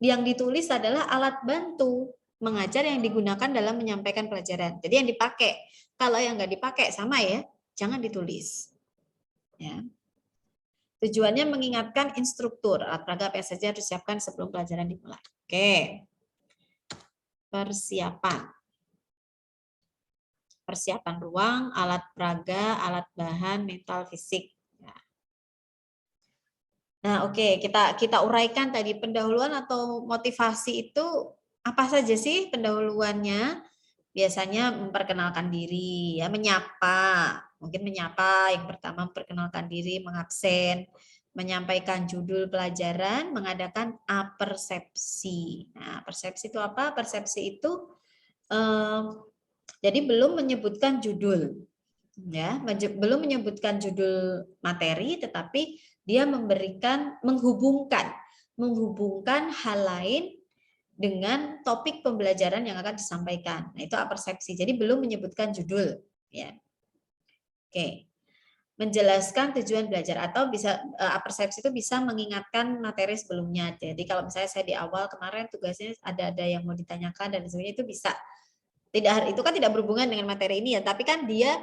yang ditulis adalah alat bantu mengajar yang digunakan dalam menyampaikan pelajaran. Jadi yang dipakai. Kalau yang nggak dipakai sama ya, jangan ditulis. Ya. Tujuannya mengingatkan instruktur alat peraga apa saja harus disiapkan sebelum pelajaran dimulai. Oke. Persiapan ruang, alat peraga, alat bahan, mental, fisik. Nah, oke, kita uraikan tadi pendahuluan atau motivasi itu apa saja sih pendahuluannya? Biasanya memperkenalkan diri, ya, menyapa. Mungkin menyapa yang pertama memperkenalkan diri, mengabsen. menyampaikan judul pelajaran, mengadakan apersepsi. Nah, persepsi itu apa? Persepsi itu jadi belum menyebutkan judul, ya, belum menyebutkan judul materi, tetapi dia menghubungkan hal lain dengan topik pembelajaran yang akan disampaikan. Nah, itu apersepsi. Jadi belum menyebutkan judul, ya. Oke. Menjelaskan tujuan belajar atau bisa apersepsi itu bisa mengingatkan materi sebelumnya. Jadi kalau misalnya saya di awal kemarin tugasnya ada yang mau ditanyakan dan sebagainya, itu bisa. Itu kan tidak berhubungan dengan materi ini ya, tapi kan dia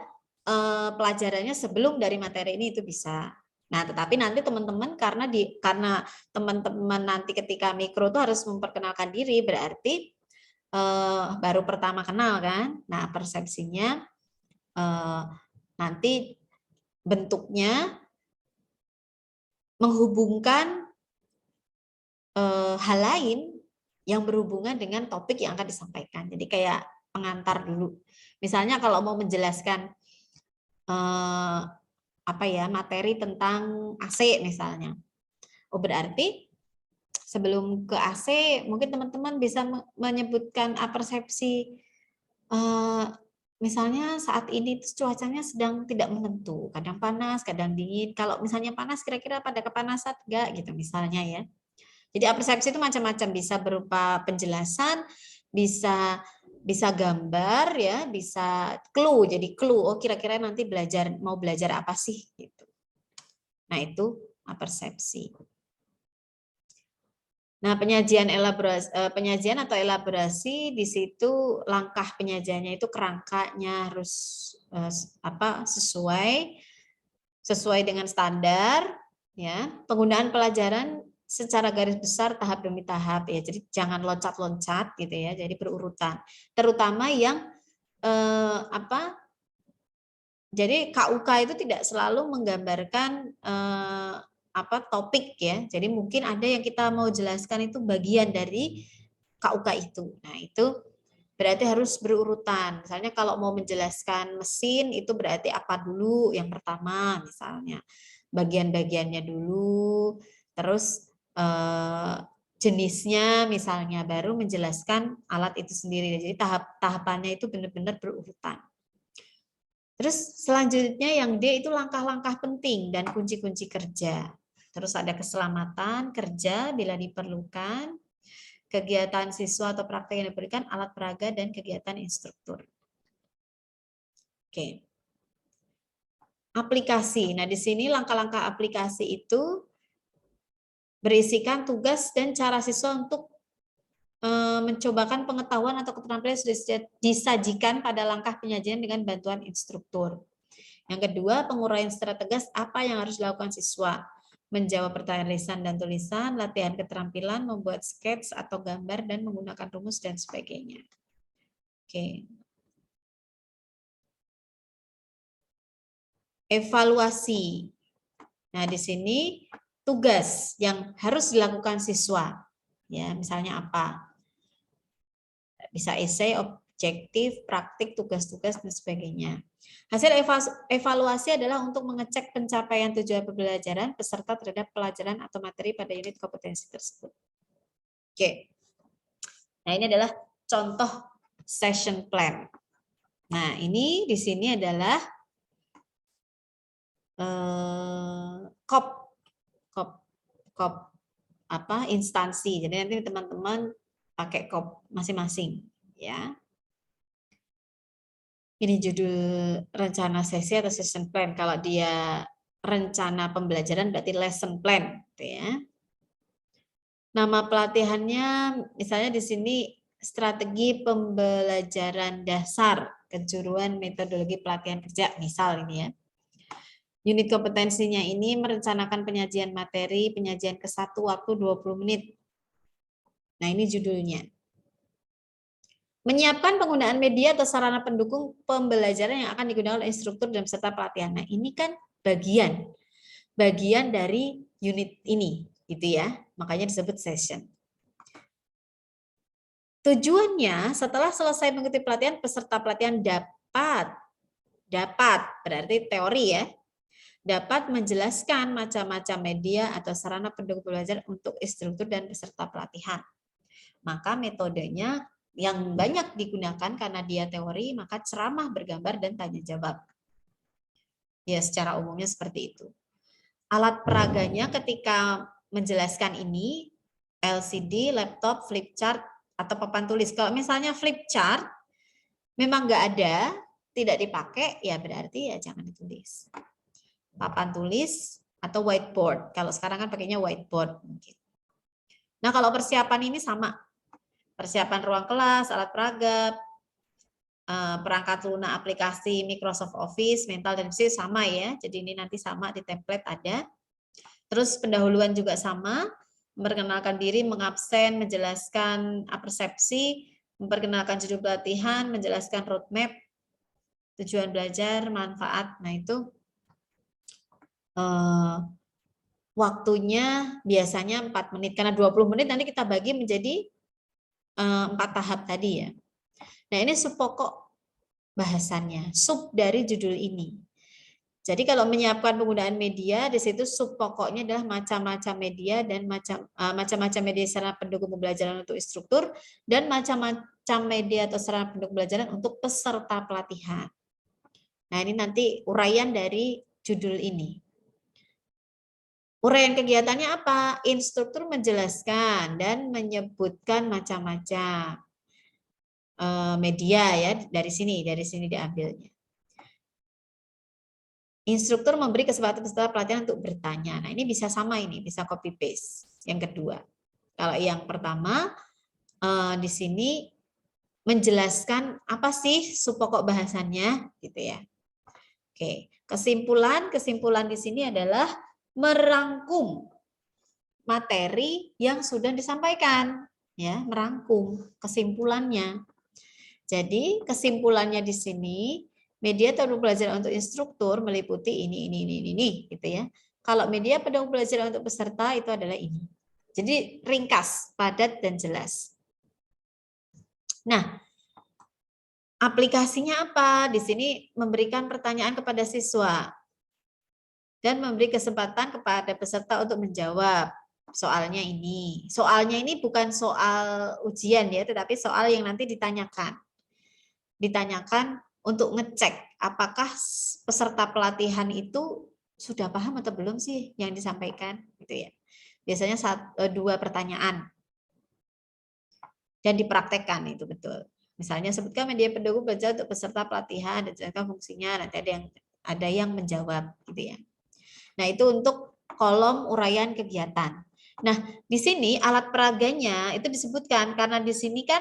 pelajarannya sebelum dari materi ini itu bisa. Nah, tetapi nanti teman-teman karena teman-teman nanti ketika mikro itu harus memperkenalkan diri, berarti baru pertama kenal kan. Nah, persepsinya nanti bentuknya menghubungkan hal lain yang berhubungan dengan topik yang akan disampaikan. Jadi kayak pengantar dulu. Misalnya kalau mau menjelaskan materi tentang AC misalnya. Oh, berarti sebelum ke AC mungkin teman-teman bisa menyebutkan apersepsi misalnya saat ini cuacanya sedang tidak menentu, kadang panas, kadang dingin. Kalau misalnya panas, kira-kira pada kepanasan enggak gitu misalnya ya. Jadi apersepsi itu macam-macam, bisa berupa penjelasan, bisa gambar ya, bisa clue. Jadi clue, oh kira-kira nanti mau belajar apa sih gitu. Nah, itu apersepsi. Nah, penyajian atau elaborasi di situ langkah penyajiannya itu kerangkanya harus sesuai dengan standar, ya. Penggunaan pelajaran secara garis besar tahap demi tahap ya. Jadi jangan loncat-loncat gitu ya. Jadi berurutan. Terutama yang jadi KUK itu tidak selalu menggambarkan topik ya. Jadi mungkin ada yang kita mau jelaskan itu bagian dari KUK itu. Nah, itu berarti harus berurutan. Misalnya kalau mau menjelaskan mesin itu berarti apa dulu yang pertama misalnya. Bagian-bagiannya dulu, terus jenisnya misalnya, baru menjelaskan alat itu sendiri. Jadi tahapannya itu benar-benar berurutan. Terus selanjutnya yang D itu langkah-langkah penting dan kunci-kunci kerja. Terus ada keselamatan kerja bila diperlukan, kegiatan siswa atau praktek yang diberikan, alat peraga, dan kegiatan instruktur. Oke. Aplikasi. Nah, di sini langkah-langkah aplikasi itu berisikan tugas dan cara siswa untuk mencobakan pengetahuan atau keterampilan yang sudah disajikan pada langkah penyajian dengan bantuan instruktur. Yang kedua, penguraian secara tegas apa yang harus dilakukan siswa. Menjawab pertanyaan lisan dan tulisan, latihan keterampilan, membuat skets atau gambar, dan menggunakan rumus dan sebagainya. Oke. Evaluasi. Nah, di sini tugas yang harus dilakukan siswa. Ya, misalnya apa? Bisa esai, objektif, praktik, tugas-tugas, dan sebagainya. Hasil evaluasi adalah untuk mengecek pencapaian tujuan pembelajaran peserta terhadap pelajaran atau materi pada unit kompetensi tersebut. Oke. Nah, ini adalah contoh session plan. Nah, ini di sini adalah instansi. Jadi nanti teman-teman pakai kop masing-masing ya. Ini judul rencana sesi atau session plan. Kalau dia rencana pembelajaran berarti lesson plan gitu ya. Nama pelatihannya misalnya di sini strategi pembelajaran dasar, kejuruan metodologi pelatihan kerja misal ini ya. Unit kompetensinya ini merencanakan penyajian materi, penyajian ke-1 waktu 20 menit. Nah, ini judulnya. Menyiapkan penggunaan media atau sarana pendukung pembelajaran yang akan digunakan oleh instruktur dan peserta pelatihan. Nah, ini kan bagian dari unit ini, gitu ya. Makanya disebut session. Tujuannya setelah selesai mengikuti pelatihan, peserta pelatihan dapat berarti teori ya, dapat menjelaskan macam-macam media atau sarana pendukung pembelajaran untuk instruktur dan peserta pelatihan. Maka metodenya yang banyak digunakan karena dia teori, maka ceramah bergambar dan tanya jawab. Ya, secara umumnya seperti itu. Alat peraganya ketika menjelaskan ini, LCD, laptop, flip chart, atau papan tulis. Kalau misalnya flip chart, memang nggak ada, tidak dipakai, ya berarti ya jangan ditulis. Papan tulis atau whiteboard. Kalau sekarang kan pakainya whiteboard mungkin. Nah, kalau persiapan ini sama. Persiapan ruang kelas, alat peraga, perangkat lunak aplikasi Microsoft Office, mental dan fisik sama ya. Jadi ini nanti sama di template ada. Terus pendahuluan juga sama, memperkenalkan diri, mengabsen, menjelaskan persepsi, memperkenalkan judul pelatihan, menjelaskan roadmap, tujuan belajar, manfaat. Nah itu waktunya biasanya 4 menit, karena 20 menit nanti kita bagi menjadi 4 tahap tadi ya. Nah ini sub pokok bahasannya, sub dari judul ini. Jadi kalau menyiapkan penggunaan media, di situ sub pokoknya adalah macam-macam media dan macam-macam media sarana pendukung pembelajaran untuk instruktur dan macam-macam media atau sarana pendukung pembelajaran untuk peserta pelatihan. Nah ini nanti uraian dari judul ini. Uraian kegiatannya apa? Instruktur menjelaskan dan menyebutkan macam-macam media ya, dari sini diambilnya. Instruktur memberi kesempatan peserta pelatihan untuk bertanya. Nah, ini bisa sama, ini bisa copy paste. Yang kedua, kalau yang pertama di sini menjelaskan apa sih sub pokok bahasannya, gitu ya. Oke, kesimpulan di sini adalah merangkum materi yang sudah disampaikan, ya, merangkum kesimpulannya. Jadi kesimpulannya di sini, media pendukung pembelajaran untuk instruktur meliputi ini, gitu ya. Kalau media pendukung pembelajaran untuk peserta itu adalah ini. Jadi ringkas, padat, dan jelas. Nah, aplikasinya apa? Di sini memberikan pertanyaan kepada siswa dan memberi kesempatan kepada peserta untuk menjawab soalnya ini. Soalnya ini bukan soal ujian ya, tetapi soal yang nanti ditanyakan untuk ngecek apakah peserta pelatihan itu sudah paham atau belum sih yang disampaikan, gitu ya. Biasanya 2 pertanyaan dan dipraktekkan itu betul. Misalnya sebutkan media pendukung belajar untuk peserta pelatihan dan jelaskan fungsinya. Nanti ada yang menjawab, gitu ya. Nah itu untuk kolom uraian kegiatan. Nah di sini alat peraganya itu disebutkan karena di sini kan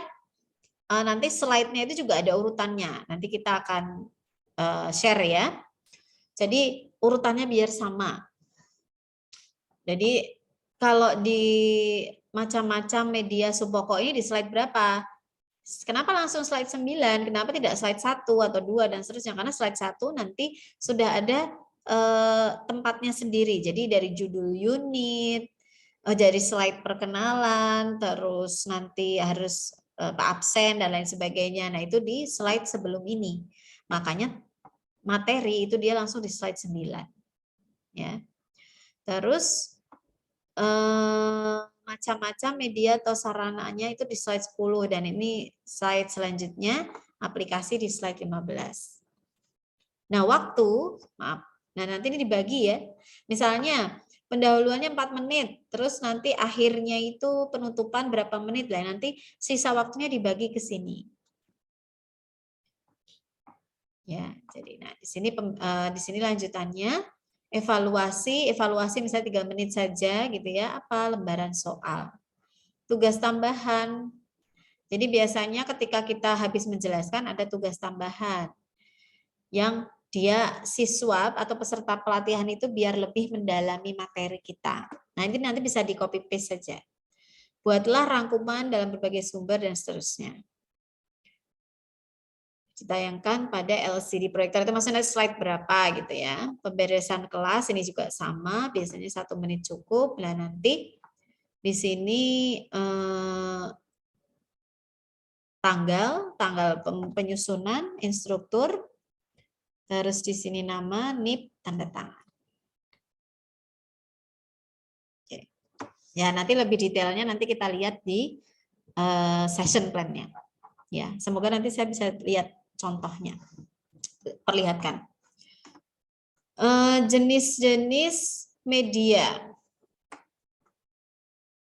nanti slide-nya itu juga ada urutannya. Nanti kita akan share ya. Jadi urutannya biar sama. Jadi kalau di macam-macam media sub pokok ini di slide berapa? Kenapa langsung slide 9? Kenapa tidak slide 1 atau 2 dan seterusnya? Karena slide 1 nanti sudah ada tempatnya sendiri. Jadi dari judul unit, dari slide perkenalan, terus nanti harus absen dan lain sebagainya. Nah, itu di slide sebelum ini. Makanya materi itu dia langsung di slide 9. Ya. Terus macam-macam media atau sarananya itu di slide 10 dan ini slide selanjutnya aplikasi di slide 15. Nah, nah nanti ini dibagi ya. Misalnya pendahuluannya 4 menit, terus nanti akhirnya itu penutupan berapa menit lah, nanti sisa waktunya dibagi ke sini. Ya, jadi nah di sini lanjutannya evaluasi misalnya 3 menit saja gitu ya, apa lembaran soal. Tugas tambahan. Jadi biasanya ketika kita habis menjelaskan ada tugas tambahan yang dia siswa atau peserta pelatihan itu biar lebih mendalami materi kita. Nah, ini nanti bisa di copy paste saja. Buatlah rangkuman dalam berbagai sumber dan seterusnya. Ditayangkan pada LCD proyektor itu maksudnya slide berapa gitu ya. Pemberesan kelas ini juga sama, biasanya 1 menit cukup. Nah, nanti di sini tanggal penyusunan instruktur. Terus di sini nama, NIP, tanda tangan. Ya, nanti lebih detailnya nanti kita lihat di session plan-nya. Ya, semoga nanti saya bisa lihat contohnya. Perlihatkan. Jenis-jenis media.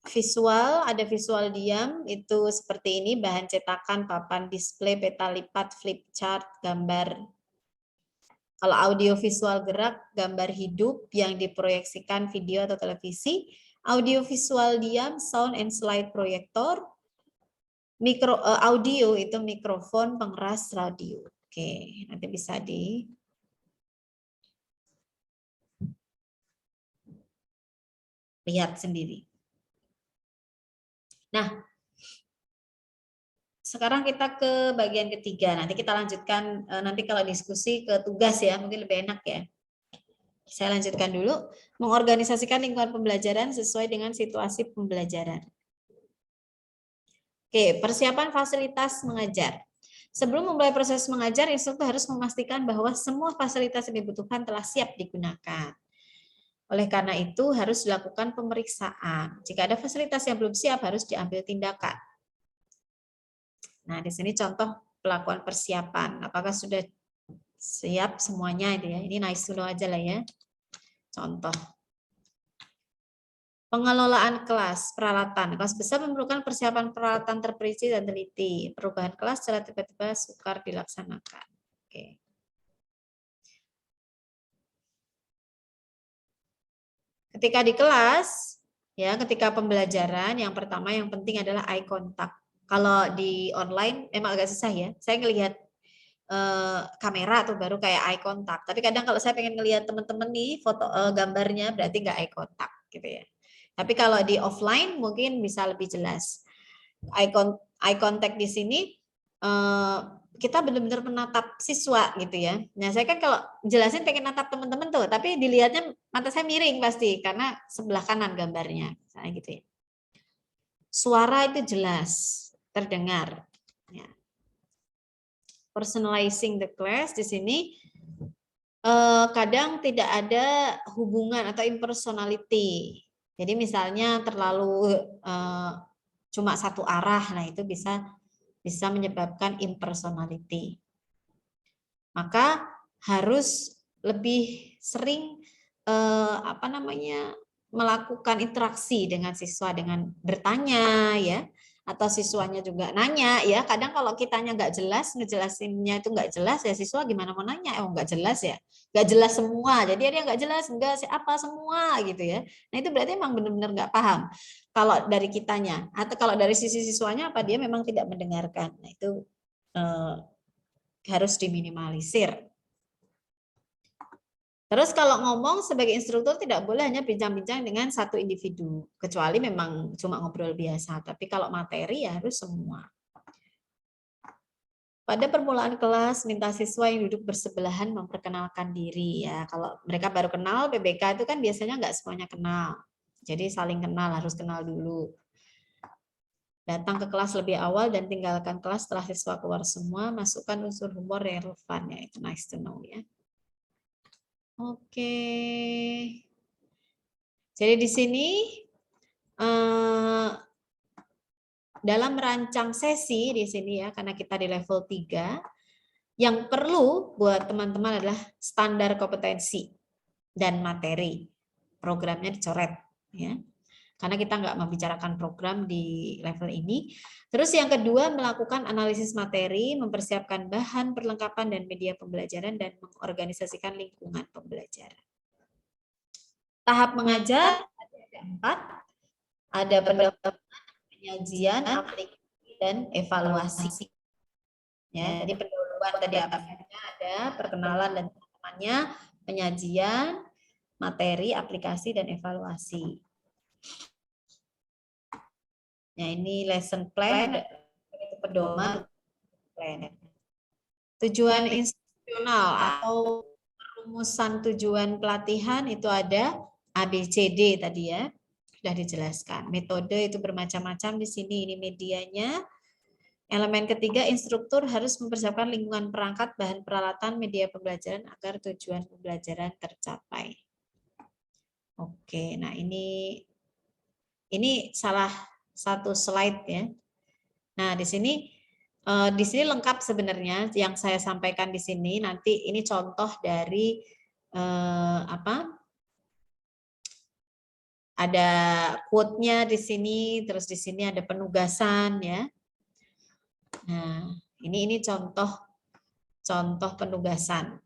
Visual, ada visual diam, itu seperti ini, bahan cetakan, papan display, peta lipat, flip chart, gambar. Kalau audio visual gerak, gambar hidup yang diproyeksikan video atau televisi. Audio visual diam, sound and slide proyektor. Audio itu mikrofon, pengeras radio. Oke, nanti bisa lihat sendiri. Nah, sekarang kita ke bagian ketiga. Nanti kita lanjutkan, nanti kalau diskusi ke tugas ya, mungkin lebih enak ya. Saya lanjutkan dulu. Mengorganisasikan lingkungan pembelajaran sesuai dengan situasi pembelajaran. Oke, persiapan fasilitas mengajar. Sebelum memulai proses mengajar, instruktur harus memastikan bahwa semua fasilitas yang dibutuhkan telah siap digunakan. Oleh karena itu, harus dilakukan pemeriksaan. Jika ada fasilitas yang belum siap, harus diambil tindakan. Nah, di sini contoh pelakuan persiapan. Apakah sudah siap semuanya itu ya? Ini nice to know aja lah ya. Contoh. Pengelolaan kelas, peralatan. Kelas besar memerlukan persiapan peralatan terperinci dan teliti. Perubahan kelas secara tiba-tiba sukar dilaksanakan. Oke. Ketika di kelas, ya, ketika pembelajaran, yang pertama yang penting adalah eye contact. Kalau di online emang agak susah ya. Saya ngelihat kamera tuh baru kayak eye contact. Tapi kadang kalau saya pengen ngelihat teman-teman nih foto gambarnya berarti nggak eye contact gitu ya. Tapi kalau di offline mungkin bisa lebih jelas. Eye contact di sini kita benar-benar menatap siswa gitu ya. Nah, saya kan kalau jelasin pengen natap teman-teman tuh, tapi dilihatnya mata saya miring pasti karena sebelah kanan gambarnya, misalnya gitu ya. Suara itu jelas, terdengar. Ya. Personalizing the class di sini kadang tidak ada hubungan atau impersonality. Jadi misalnya terlalu cuma satu arah, nah itu bisa menyebabkan impersonality. Maka harus lebih sering melakukan interaksi dengan siswa dengan bertanya ya, atau siswanya juga nanya ya. Kadang kalau kitanya nggak jelas, ngejelasinnya itu nggak jelas ya, siswa gimana mau nanya? Nggak jelas ya, nggak jelas semua. Jadi ada yang nggak jelas, enggak apa semua gitu ya. Nah itu berarti emang benar-benar nggak paham. Kalau dari kitanya, atau kalau dari sisi siswanya apa dia memang tidak mendengarkan. Nah itu harus diminimalisir. Terus kalau ngomong sebagai instruktur tidak boleh hanya bincang-bincang dengan satu individu, kecuali memang cuma ngobrol biasa. Tapi kalau materi ya harus semua. Pada permulaan kelas, minta siswa yang duduk bersebelahan memperkenalkan diri ya. Kalau mereka baru kenal, PBK itu kan biasanya nggak semuanya kenal. Jadi saling kenal, harus kenal dulu. Datang ke kelas lebih awal dan tinggalkan kelas setelah siswa keluar semua, masukkan unsur humor relevan ya. Itu nice to know ya. Oke. Jadi di sini dalam merancang sesi di sini ya, karena kita di level 3, yang perlu buat teman-teman adalah standar kompetensi dan materi. Programnya dicoret ya. Karena kita nggak membicarakan program di level ini. Terus yang kedua, melakukan analisis materi, mempersiapkan bahan, perlengkapan, dan media pembelajaran, dan mengorganisasikan lingkungan pembelajaran. Tahap mengajar ada 4, ada pendalaman, penyajian, aplikasi, dan evaluasi. Ya, jadi pendahuluan tadi ada perkenalan dan teman-temannya, penyajian, materi, aplikasi, dan evaluasi. Nah, ini lesson plan, pedoman plan. Tujuan institusional atau rumusan tujuan pelatihan itu ada ABCD tadi ya, sudah dijelaskan. Metode itu bermacam-macam di sini, ini medianya. Elemen ketiga, instruktur harus mempersiapkan lingkungan perangkat, bahan peralatan, media pembelajaran agar tujuan pembelajaran tercapai. Oke, nah ini ini salah satu slide ya. Nah, di sini lengkap sebenarnya yang saya sampaikan di sini. Nanti ini contoh dari ada quote-nya di sini, terus di sini ada penugasan ya. Nah, ini contoh penugasan.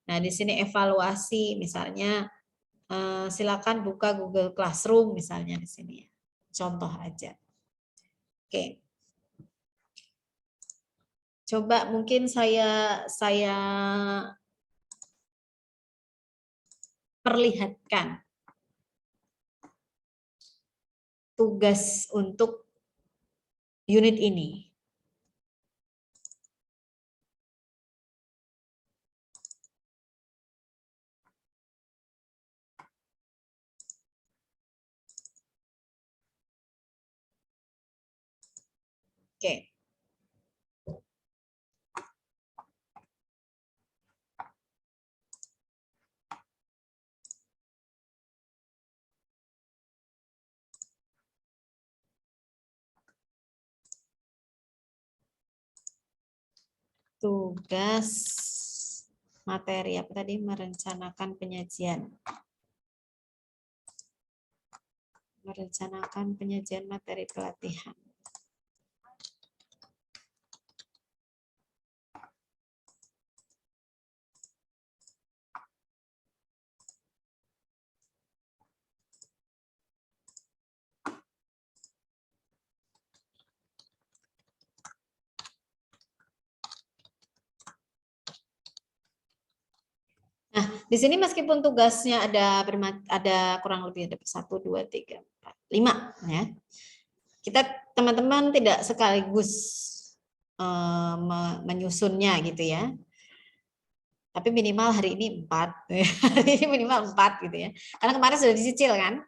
Nah, di sini evaluasi misalnya silakan buka Google Classroom misalnya di sini. Contoh aja. Oke. Coba mungkin saya perlihatkan tugas untuk unit ini. Oke. Tugas materi apa tadi? Merencanakan penyajian. Merencanakan penyajian materi pelatihan. Nah, di sini meskipun tugasnya ada kurang lebih ada 1, 2, 3, 4, 5 ya. Kita teman-teman tidak sekaligus menyusunnya gitu ya. Tapi minimal hari ini 4. Hari ini minimal 4 gitu ya. Karena kemarin sudah dicicil kan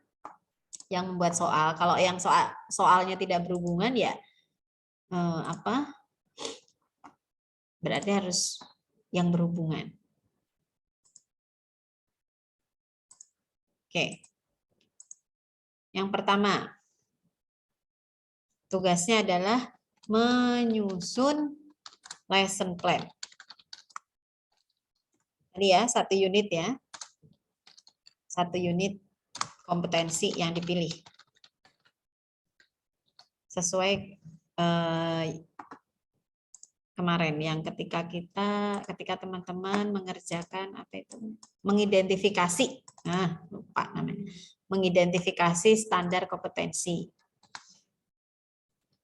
yang membuat soal. Kalau yang soalnya tidak berhubungan ya berarti harus yang berhubungan. Oke. Yang pertama, tugasnya adalah menyusun lesson plan. Tadi ya, 1 unit ya. 1 unit kompetensi yang dipilih. Sesuai kemarin yang ketika teman-teman mengerjakan mengidentifikasi. Nah, lupa namanya. Mengidentifikasi standar kompetensi.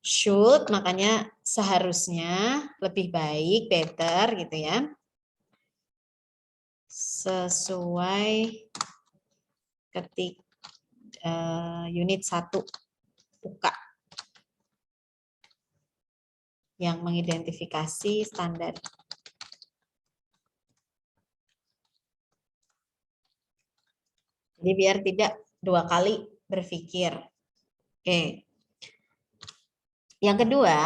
Should, makanya seharusnya, lebih baik, better gitu ya. Sesuai unit 1 UK yang mengidentifikasi standar. Jadi biar tidak 2 kali berpikir. Oke. Yang kedua,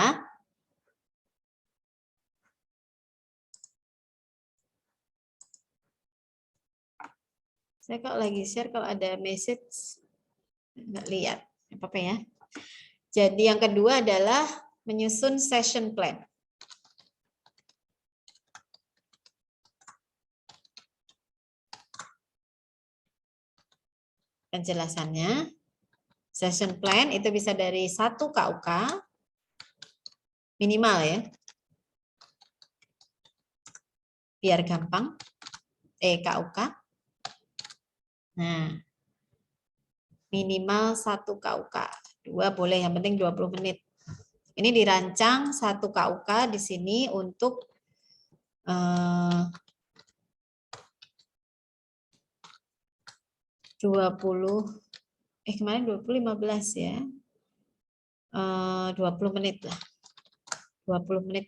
saya kok lagi share kalau ada message nggak lihat apa-apa ya. Jadi yang kedua adalah menyusun session plan. Penjelasannya, session plan itu bisa dari 1 KUK minimal ya. Biar gampang. KUK. Nah, minimal 1 KUK. 2 boleh, yang penting 20 menit. Ini dirancang 1 KUK di sini untuk kemarin 15 ya. 20 menit lah. 20 menit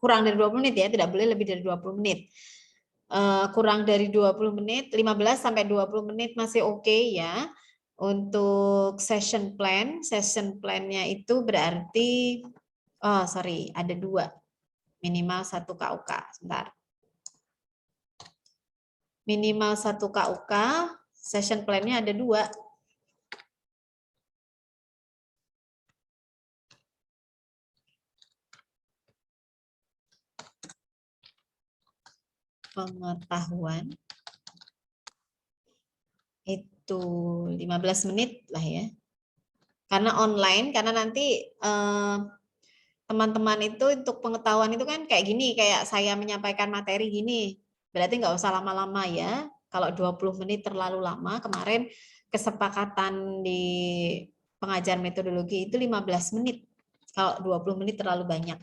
kurang dari 20 menit ya, tidak boleh lebih dari 20 menit. Kurang dari 20 menit, 15 sampai 20 menit masih oke ya. Untuk session plan-nya itu berarti ada 2. Minimal 1 KUK. Sebentar. Minimal 1 KUK, session plan-nya ada 2. pengetahuan itu 15 menit lah ya. Karena online, karena nanti teman-teman itu untuk pengetahuan itu kan kayak gini, kayak saya menyampaikan materi gini. Berarti nggak usah lama-lama ya. Kalau 20 menit terlalu lama, kemarin kesepakatan di pengajar metodologi itu 15 menit. Kalau 20 menit terlalu banyak.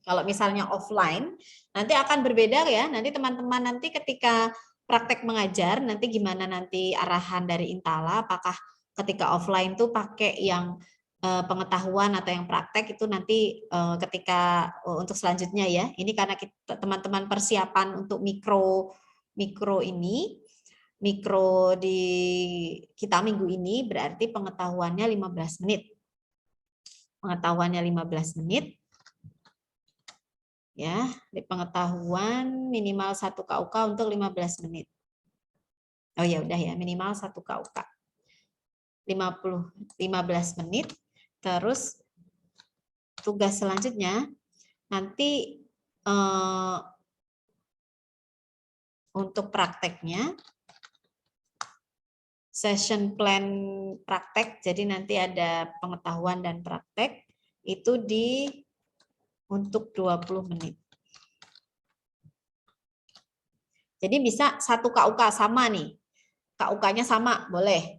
Kalau misalnya offline, nanti akan berbeda ya. Nanti teman-teman nanti ketika praktek mengajar, nanti gimana nanti arahan dari Intala, apakah ketika offline tuh pakai yang pengetahuan atau yang praktek itu nanti ketika untuk selanjutnya ya. Ini karena teman-teman persiapan untuk mikro ini, mikro di kita minggu ini berarti pengetahuannya 15 menit. Pengetahuannya 15 menit. Ya, di pengetahuan minimal 1 KUK untuk 15 menit. Oh ya udah ya, minimal 1 KUK. 15 menit. Terus tugas selanjutnya nanti untuk prakteknya session plan praktek. Jadi nanti ada pengetahuan dan praktek itu untuk 20 menit. Jadi bisa 1 KUK sama nih. KUK-nya sama, boleh.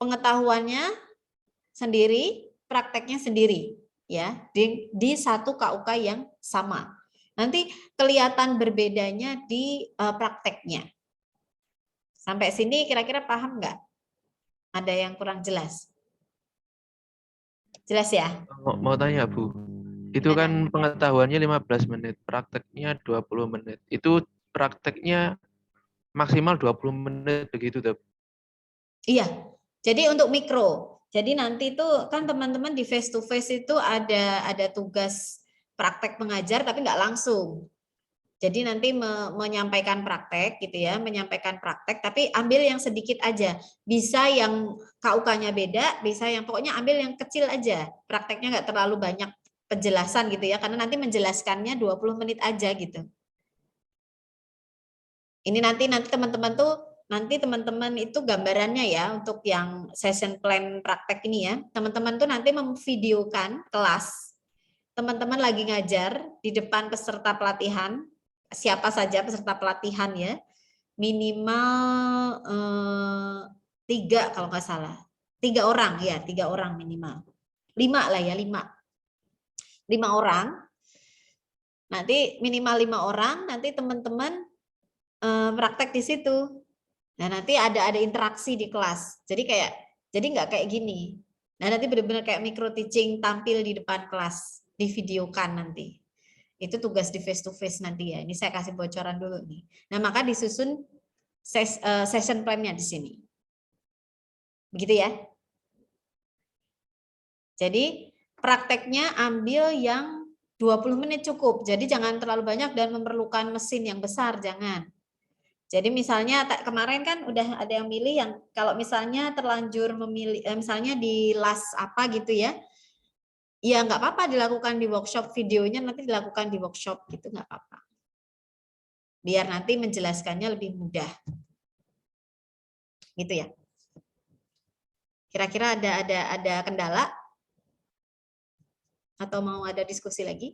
Pengetahuannya sendiri, prakteknya sendiri. Ya, di 1 KUK yang sama. Nanti kelihatan berbedanya di prakteknya. Sampai sini kira-kira paham nggak? Ada yang kurang jelas? Jelas ya? Mau tanya Bu, itu kan pengetahuannya 15 menit, prakteknya 20 menit. Itu prakteknya maksimal 20 menit begitu, Dok? Iya. Jadi untuk mikro. Jadi nanti itu kan teman-teman di face to face itu ada tugas praktek mengajar tapi nggak langsung. Jadi nanti menyampaikan praktek gitu ya, menyampaikan praktek tapi ambil yang sedikit aja. Bisa yang KUK-nya beda, bisa yang pokoknya ambil yang kecil aja. Prakteknya nggak terlalu banyak penjelasan gitu ya, karena nanti menjelaskannya 20 menit aja gitu. Ini nanti teman-teman tuh teman-teman itu gambarannya ya untuk yang session plan praktek ini ya. Teman-teman tuh nanti memvideokan kelas. Teman-teman lagi ngajar di depan peserta pelatihan, siapa saja peserta pelatihan ya. Minimal 3 kalau nggak salah. 3 orang ya, 3 orang minimal. 5 lah ya, 5 orang. Nanti minimal 5 orang, nanti teman-teman praktek di situ. Nah, nanti ada interaksi di kelas. Jadi nggak kayak gini. Nah, nanti benar-benar kayak micro teaching tampil di depan kelas, divideokan nanti. Itu tugas di face to face nanti ya. Ini saya kasih bocoran dulu nih. Nah, maka disusun session plan-nya di sini. Begitu ya. Jadi prakteknya ambil yang 20 menit cukup. Jadi jangan terlalu banyak dan memerlukan mesin yang besar, jangan. Jadi misalnya kemarin kan udah ada yang milih yang kalau misalnya terlanjur memilih misalnya di las apa gitu ya, ya nggak apa-apa dilakukan di workshop, videonya nanti dilakukan di workshop gitu nggak apa-apa. Biar nanti menjelaskannya lebih mudah. Gitu ya. Kira-kira ada kendala? Atau mau ada diskusi lagi?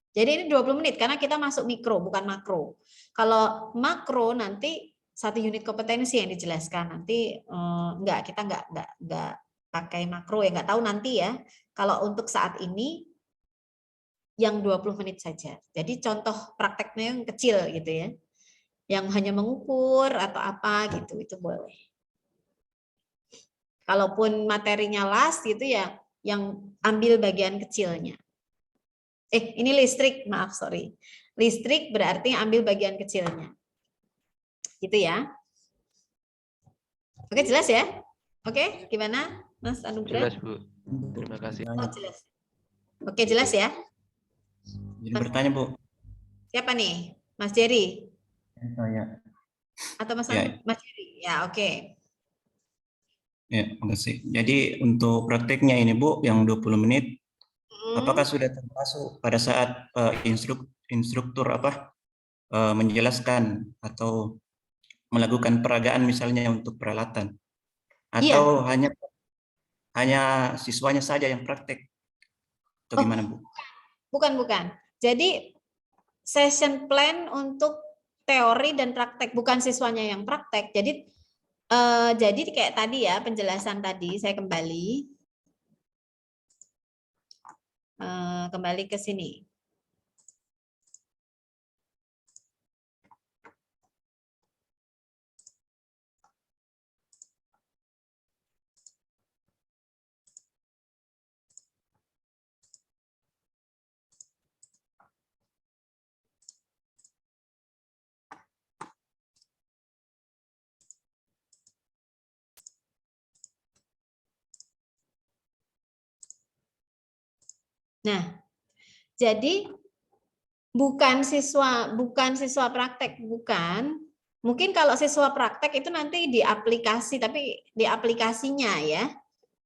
Jadi ini 20 menit karena kita masuk mikro bukan makro. Kalau makro nanti 1 unit kompetensi yang dijelaskan. Nanti kita enggak pakai makro ya, enggak tahu nanti ya. Kalau untuk saat ini yang 20 menit saja. Jadi contoh prakteknya yang kecil gitu ya. Yang hanya mengukur atau apa gitu, itu boleh. Kalaupun materinya las gitu ya, yang ambil bagian kecilnya. Ini listrik, maaf, sorry. Listrik berarti ambil bagian kecilnya. Gitu ya. Oke, jelas ya? Oke, gimana Mas Anugrah? Jelas, Bu. Terima kasih. Oh, jelas. Oke, jelas ya? Jadi bertanya, Bu. Siapa nih? Mas Jerry? Saya. Atau Mas Ya. Mas Jerry? Ya, oke. Ya, makasih. Jadi untuk prakteknya ini, Bu, yang 20 menit, apakah sudah termasuk pada saat instruktur menjelaskan atau melakukan peragaan misalnya untuk peralatan, Iya. atau hanya siswanya saja yang praktek, atau Oh, gimana Bu? bukan. Jadi session plan untuk teori dan praktek, bukan siswanya yang praktek. Jadi kayak tadi ya, penjelasan tadi, saya kembali ke sini. Nah, jadi bukan siswa praktek, bukan. Mungkin kalau siswa praktek itu nanti di aplikasi, tapi di aplikasinya ya.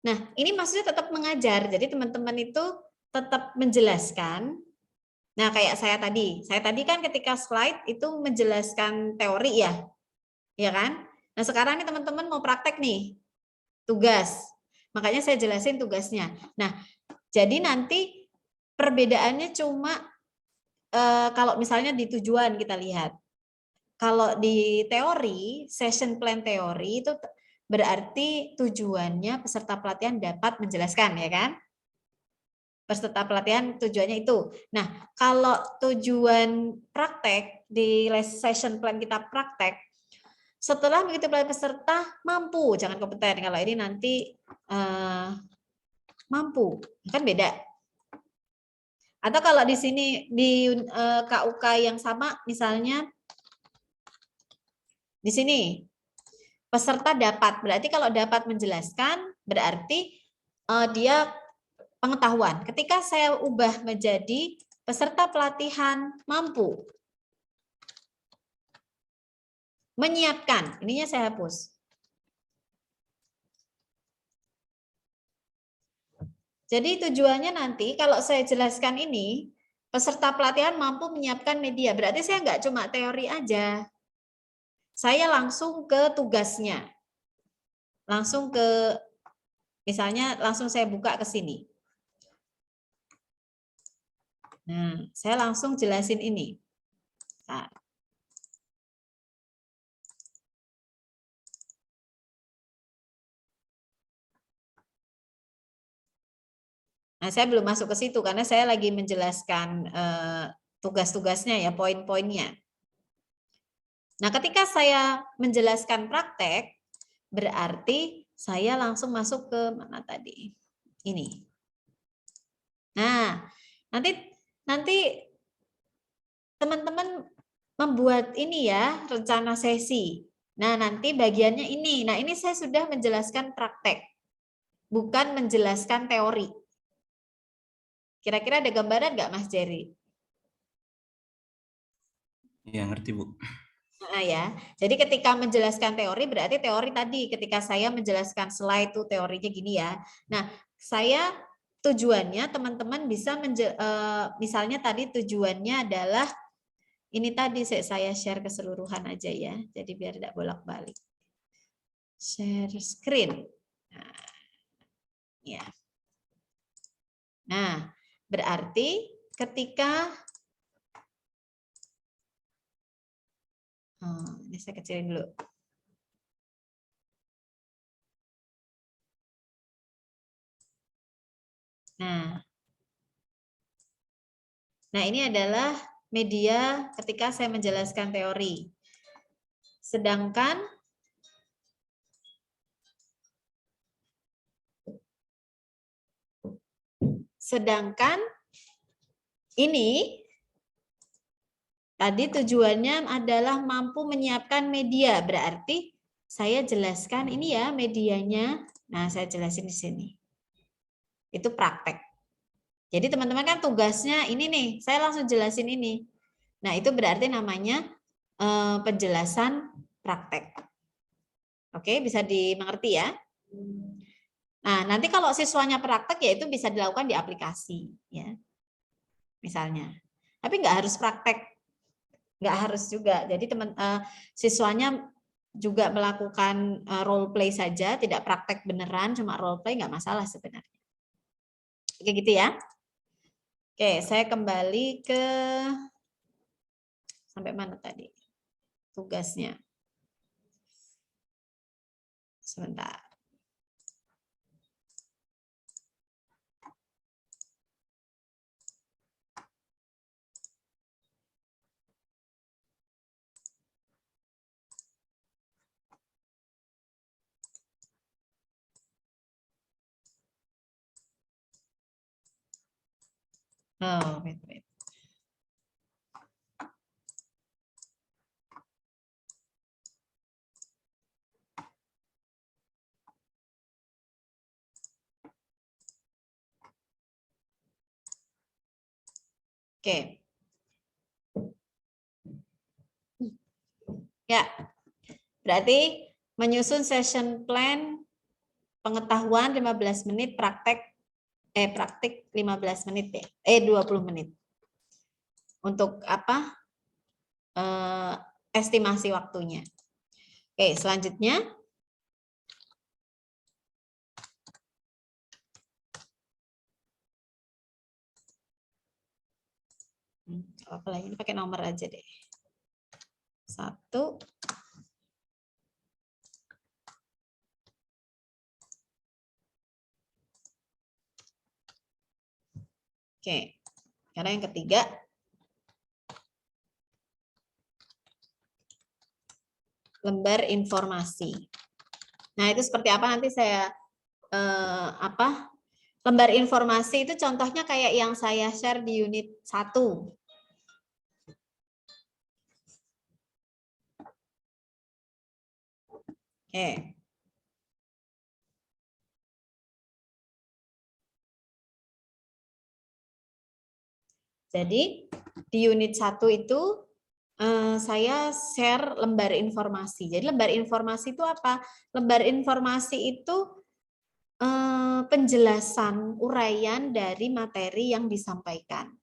Nah, ini maksudnya tetap mengajar. Jadi teman-teman itu tetap menjelaskan. Nah, kayak saya tadi kan ketika slide itu menjelaskan teori ya kan? Nah, sekarang nih teman-teman mau praktek nih, tugas. Makanya saya jelasin tugasnya. Nah, jadi nanti perbedaannya cuma kalau misalnya di tujuan kita lihat. Kalau di teori, session plan teori itu berarti tujuannya peserta pelatihan dapat menjelaskan, ya kan? Peserta pelatihan tujuannya itu. Nah, kalau tujuan praktek di session plan kita praktek, setelah begitu peserta mampu, jangan kompeten. Kalau ini nanti mampu, kan beda. Atau kalau di sini di KUK yang sama, misalnya di sini peserta dapat, berarti kalau dapat menjelaskan berarti dia pengetahuan. Ketika saya ubah menjadi peserta pelatihan mampu menyiapkan, ininya saya hapus. Jadi tujuannya nanti kalau saya jelaskan ini, peserta pelatihan mampu menyiapkan media. Berarti saya nggak cuma teori aja. Saya langsung ke tugasnya. Langsung ke, misalnya langsung saya buka ke sini. Nah, saya langsung jelasin ini. Nah, saya belum masuk ke situ karena saya lagi menjelaskan tugas-tugasnya ya, poin-poinnya. Nah, ketika saya menjelaskan praktek, berarti saya langsung masuk ke mana tadi? Ini. Nah, nanti teman-teman membuat ini ya, rencana sesi. Nah, nanti bagiannya ini. Nah, ini saya sudah menjelaskan praktek, bukan menjelaskan teori. Kira-kira ada gambaran nggak, Mas Jerry? Ya, ngerti Bu. Nah, ya. Jadi ketika menjelaskan teori berarti teori tadi ketika saya menjelaskan slide itu teorinya gini ya. Nah, saya tujuannya teman-teman bisa misalnya tadi tujuannya adalah ini tadi saya share keseluruhan aja ya. Jadi biar tidak bolak-balik. Share screen. Nah, ya. Nah, berarti ketika ini saya kecilin dulu. Nah, ini adalah media ketika saya menjelaskan teori. Sedangkan ini tadi tujuannya adalah mampu menyiapkan media. Berarti saya jelaskan ini ya medianya. Nah, saya jelasin di sini. Itu praktek. Jadi teman-teman kan tugasnya ini nih, saya langsung jelasin ini. Nah, itu berarti namanya penjelasan praktek. Oke, bisa dimengerti ya. Nah, nanti kalau siswanya praktek ya itu bisa dilakukan di aplikasi ya. Misalnya. Tapi nggak harus praktek, nggak harus juga. Jadi siswanya juga melakukan role play saja, tidak praktek beneran, cuma role play nggak masalah sebenarnya. Oke gitu ya. Oke, saya kembali ke sampai mana tadi tugasnya. Sebentar. Oh, wait. Oke. Ya, berarti menyusun session plan pengetahuan 15 menit, praktek 15 menit ya. 20 menit. Untuk apa? Estimasi waktunya. Oke, selanjutnya apa lagi, ini pakai nomor aja deh. 1. Oke, karena yang ketiga lembar informasi. Nah, itu seperti apa nanti saya lembar informasi itu contohnya kayak yang saya share di unit 1. Oke. Jadi di unit 1 itu saya share lembar informasi. Jadi lembar informasi itu apa? Lembar informasi itu penjelasan uraian dari materi yang disampaikan.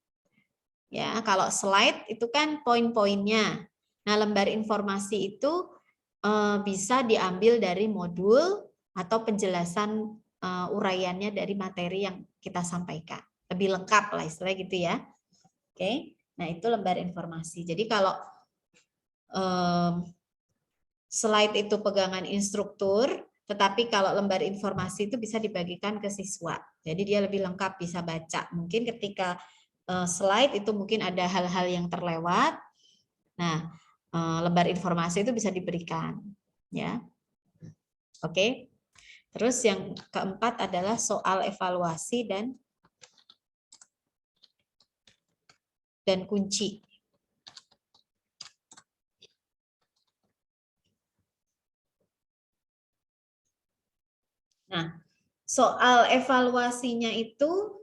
Ya, kalau slide itu kan poin-poinnya. Nah, lembar informasi itu bisa diambil dari modul atau penjelasan uraiannya dari materi yang kita sampaikan. Lebih lengkap lah istilahnya gitu ya. Oke, nah itu lembar informasi. Jadi kalau slide itu pegangan instruktur, tetapi kalau lembar informasi itu bisa dibagikan ke siswa. Jadi dia lebih lengkap bisa baca. Mungkin ketika slide itu mungkin ada hal-hal yang terlewat. Nah, lembar informasi itu bisa diberikan, ya. Oke. Terus yang keempat adalah soal evaluasi dan kunci. Nah, soal evaluasinya itu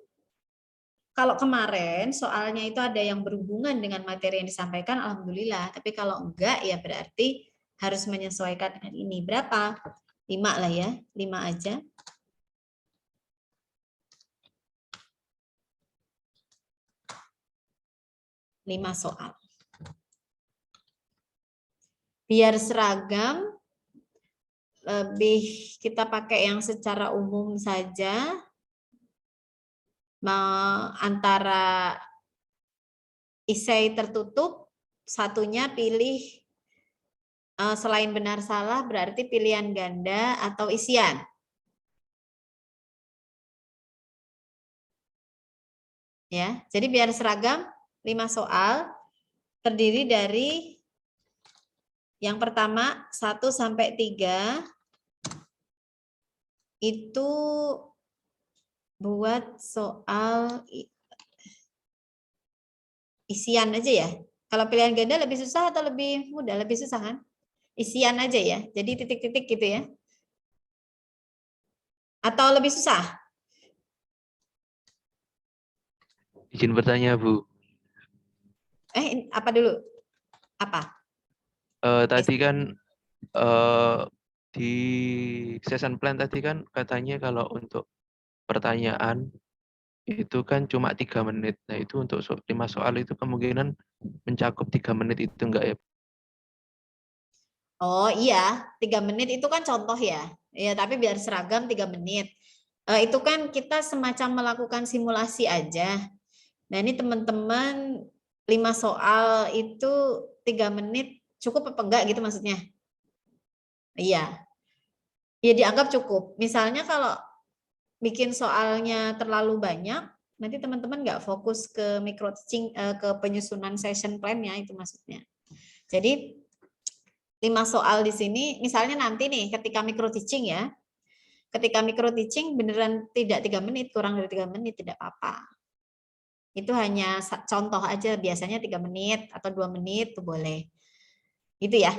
kalau kemarin soalnya itu ada yang berhubungan dengan materi yang disampaikan, alhamdulillah. Tapi kalau enggak, ya berarti harus menyesuaikan dengan ini. Berapa? 5 lah ya, 5 aja. Lima soal. Biar seragam, lebih kita pakai yang secara umum saja. Antara esai tertutup, satunya pilih selain benar salah berarti pilihan ganda atau isian. Ya, jadi biar seragam 5 soal terdiri dari yang pertama 1 sampai 3 itu buat soal isian aja ya. Kalau pilihan ganda lebih susah atau lebih mudah? Lebih susah kan? Isian aja ya. Jadi titik-titik gitu ya. Atau lebih susah? Izin bertanya, Bu. Apa dulu? Apa? Tadi kan di session plan tadi kan katanya kalau untuk pertanyaan itu kan cuma 3 menit. Nah, itu untuk 5 soal itu kemungkinan mencakup 3 menit itu enggak ya? Oh iya, 3 menit itu kan contoh ya. Ya, tapi biar seragam 3 menit. Itu kan kita semacam melakukan simulasi aja. Nah, ini teman-teman 5 soal itu 3 menit cukup apa enggak gitu maksudnya? Iya. Ya dianggap cukup. Misalnya kalau bikin soalnya terlalu banyak, nanti teman-teman nggak fokus ke micro teaching, ke penyusunan session plan-nya itu maksudnya. Jadi 5 soal di sini, misalnya nanti nih ketika micro teaching ya, ketika micro teaching beneran tidak 3 menit, kurang dari 3 menit tidak apa-apa. Itu hanya contoh aja, biasanya 3 menit atau 2 menit tuh boleh. Gitu ya.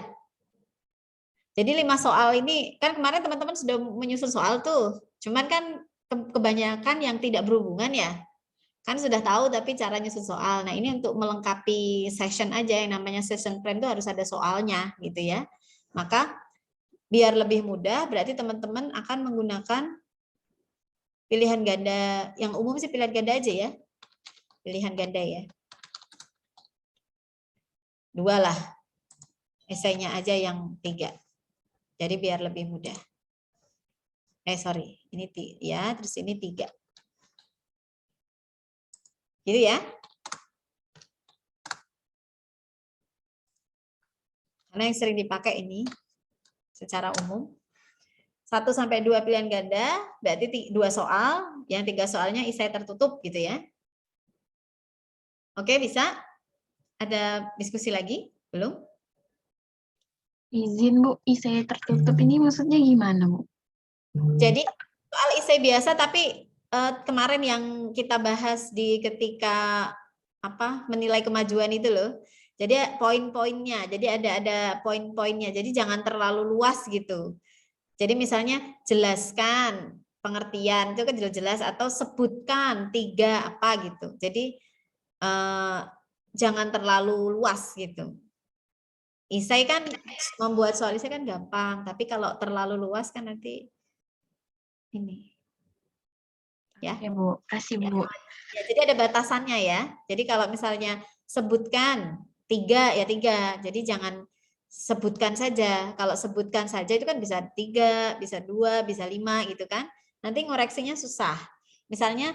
Jadi 5 soal ini, kan kemarin teman-teman sudah menyusun soal tuh, cuman kan kebanyakan yang tidak berhubungan ya, kan sudah tahu tapi cara nyusun soal. Nah ini untuk melengkapi session aja, yang namanya session plan itu harus ada soalnya gitu ya. Maka biar lebih mudah, berarti teman-teman akan menggunakan pilihan ganda, yang umum sih pilihan ganda aja ya, pilihan ganda ya. 2 lah, esainya aja yang 3. Jadi biar lebih mudah. Sorry, ini ya, terus ini 3. Gitu ya. Karena yang sering dipakai ini secara umum. 1 sampai 2 pilihan ganda, berarti 2 soal, yang 3 soalnya esai tertutup gitu ya. Oke, bisa? Ada diskusi lagi? Belum? Izin Bu, esai tertutup ini maksudnya gimana Bu? Jadi soal esai biasa, tapi kemarin yang kita bahas di ketika menilai kemajuan itu loh. Jadi poin-poinnya, jadi ada poin-poinnya. Jadi jangan terlalu luas gitu. Jadi misalnya jelaskan pengertian itu kan jelas-jelas, atau sebutkan 3 apa gitu. Jadi jangan terlalu luas gitu. Esai kan membuat soal esai kan gampang, tapi kalau terlalu luas kan nanti ini. Ya. Ya Bu, kasih Bu. Ya, jadi ada batasannya ya. Jadi kalau misalnya sebutkan 3 ya 3. Jadi jangan sebutkan saja. Kalau sebutkan saja itu kan bisa 3, bisa 2, bisa 5 gitu kan. Nanti ngoreksinya susah. Misalnya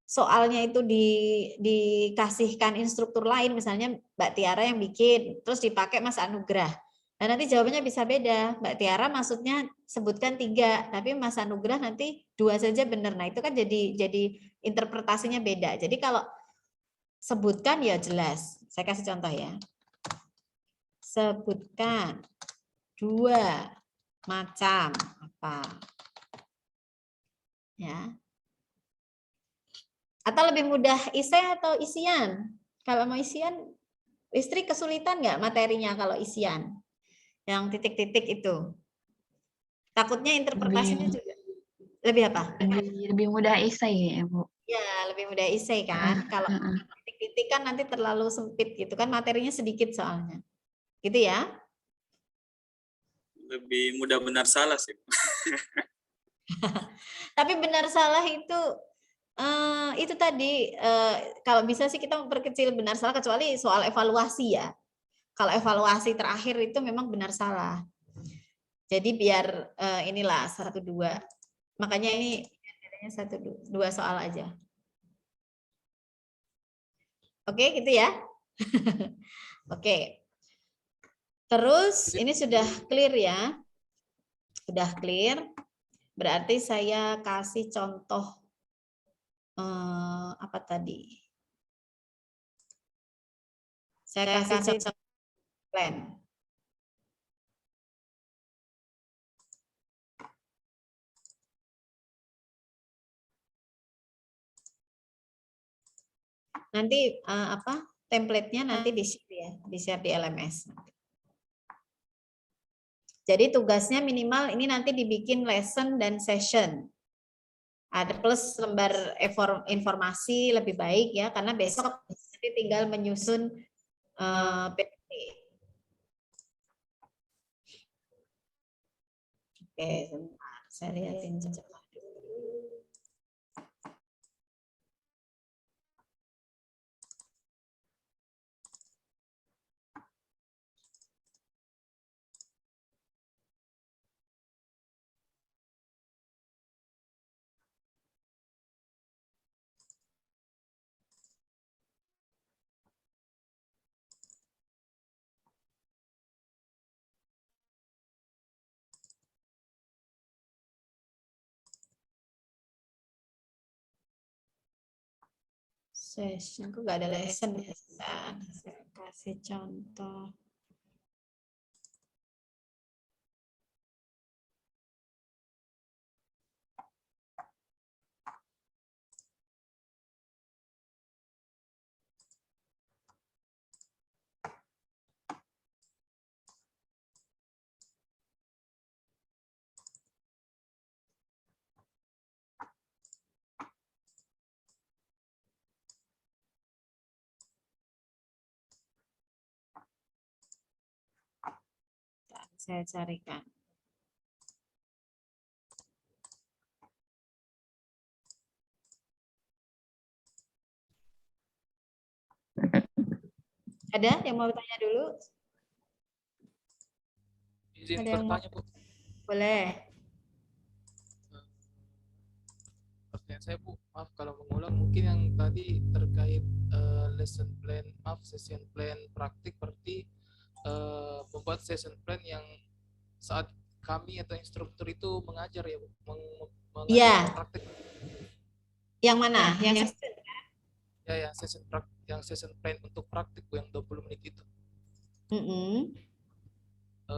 soalnya itu dikasihkan instruktur lain, misalnya Mbak Tiara yang bikin, terus dipakai Mas Anugrah. Nah, nanti jawabannya bisa beda. Mbak Tiara maksudnya sebutkan 3, tapi Mas Anugrah nanti 2 saja benar. Nah, itu kan jadi interpretasinya beda. Jadi kalau sebutkan ya jelas. Saya kasih contoh ya. Sebutkan 2 macam apa. Ya. Atau lebih mudah esai atau isian? Kalau mau isian, istri kesulitan nggak materinya kalau isian? Yang titik-titik itu. Takutnya interpretasinya juga. Lebih apa? Lebih mudah esai ya Bu. Ya, lebih mudah esai kan. Kalau titik-titik kan nanti terlalu sempit gitu kan, materinya sedikit soalnya. Gitu ya. Lebih mudah benar salah sih. Tapi benar salah itu tadi kalau bisa sih kita memperkecil benar salah, kecuali soal evaluasi ya. Kalau evaluasi terakhir itu memang benar salah. Jadi biar inilah 1, 2. Makanya ini 1, 2 soal aja. Oke, gitu ya. Oke. Terus ini sudah clear ya. Sudah clear. Berarti saya kasih contoh apa tadi? Saya kasih contoh plan. Nanti template-nya nanti di-share ya, di-share di LMS. Jadi tugasnya minimal ini nanti dibikin lesson dan session. Ada plus lembar informasi lebih baik ya, karena besok nanti tinggal menyusun PPT. Oke, sebentar. Saya lihatin jadwal dulu. Session, kok nggak ada lesson ya? Saya kasih contoh. Saya carikan. Ada yang mau tanya dulu? Izin Ada yang mau? bertanya, Bu. Boleh. Pertanyaan saya, Bu, maaf kalau mengulang, mungkin yang tadi terkait lesson plan, maaf, session plan praktik, berarti membuat session plan yang saat kami atau instruktur itu mengajar ya, Bu, mengajar Iya. praktik. Yang mana? Yang session? Ya, yang session plan untuk praktik, Bu, yang 20 menit itu.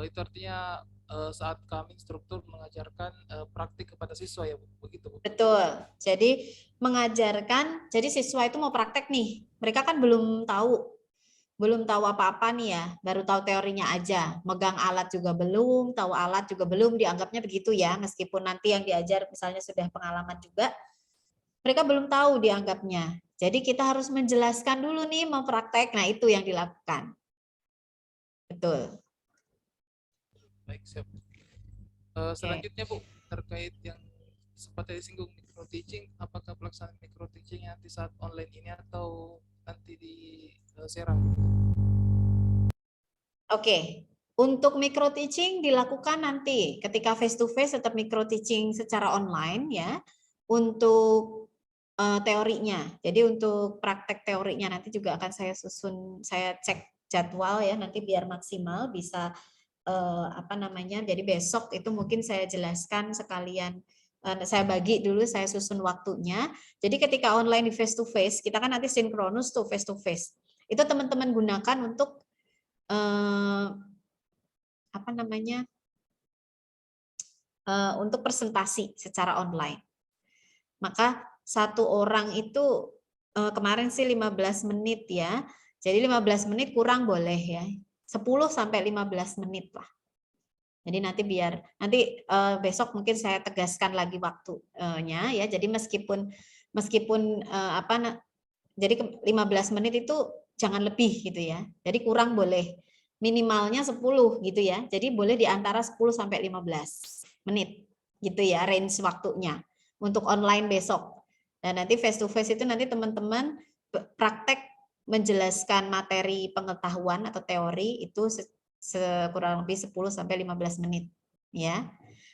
Itu artinya saat kami instruktur mengajarkan praktik kepada siswa ya, Bu, begitu, Bu? Betul. Jadi mengajarkan, jadi siswa itu mau praktek nih. Mereka kan belum tahu apa-apa nih ya, baru tahu teorinya aja. Megang alat juga belum, tahu alat juga belum, dianggapnya begitu ya. Meskipun nanti yang diajar misalnya sudah pengalaman juga, mereka belum tahu dianggapnya. Jadi kita harus menjelaskan dulu nih mau praktek. Nah, itu yang dilakukan. Betul. Baik, siap. Selanjutnya, Bu, terkait yang sempat disinggung micro teaching, apakah pelaksanaan micro teaching nanti saat online ini atau nanti di Serang? Oke. Untuk micro teaching dilakukan nanti ketika face to face, tetap micro teaching secara online ya. Untuk teorinya. Jadi untuk praktek teorinya nanti juga akan saya susun, saya cek jadwal ya nanti biar maksimal bisa jadi besok itu mungkin saya jelaskan sekalian, saya bagi dulu, saya susun waktunya. Jadi ketika online di face to face, kita kan nanti sinkronus tuh face to face. Itu teman-teman gunakan untuk untuk presentasi secara online. Maka satu orang itu kemarin sih 15 menit ya. Jadi 15 menit kurang boleh ya. 10 sampai 15 menit lah. Jadi nanti besok mungkin saya tegaskan lagi waktunya ya. Jadi meskipun jadi 15 menit itu jangan lebih gitu ya. Jadi kurang boleh. Minimalnya 10 gitu ya. Jadi boleh di antara 10 sampai 15 menit gitu ya range waktunya untuk online besok. Dan nanti face to face itu nanti teman-teman praktek menjelaskan materi pengetahuan atau teori itu kurang lebih 10 sampai 15 menit ya.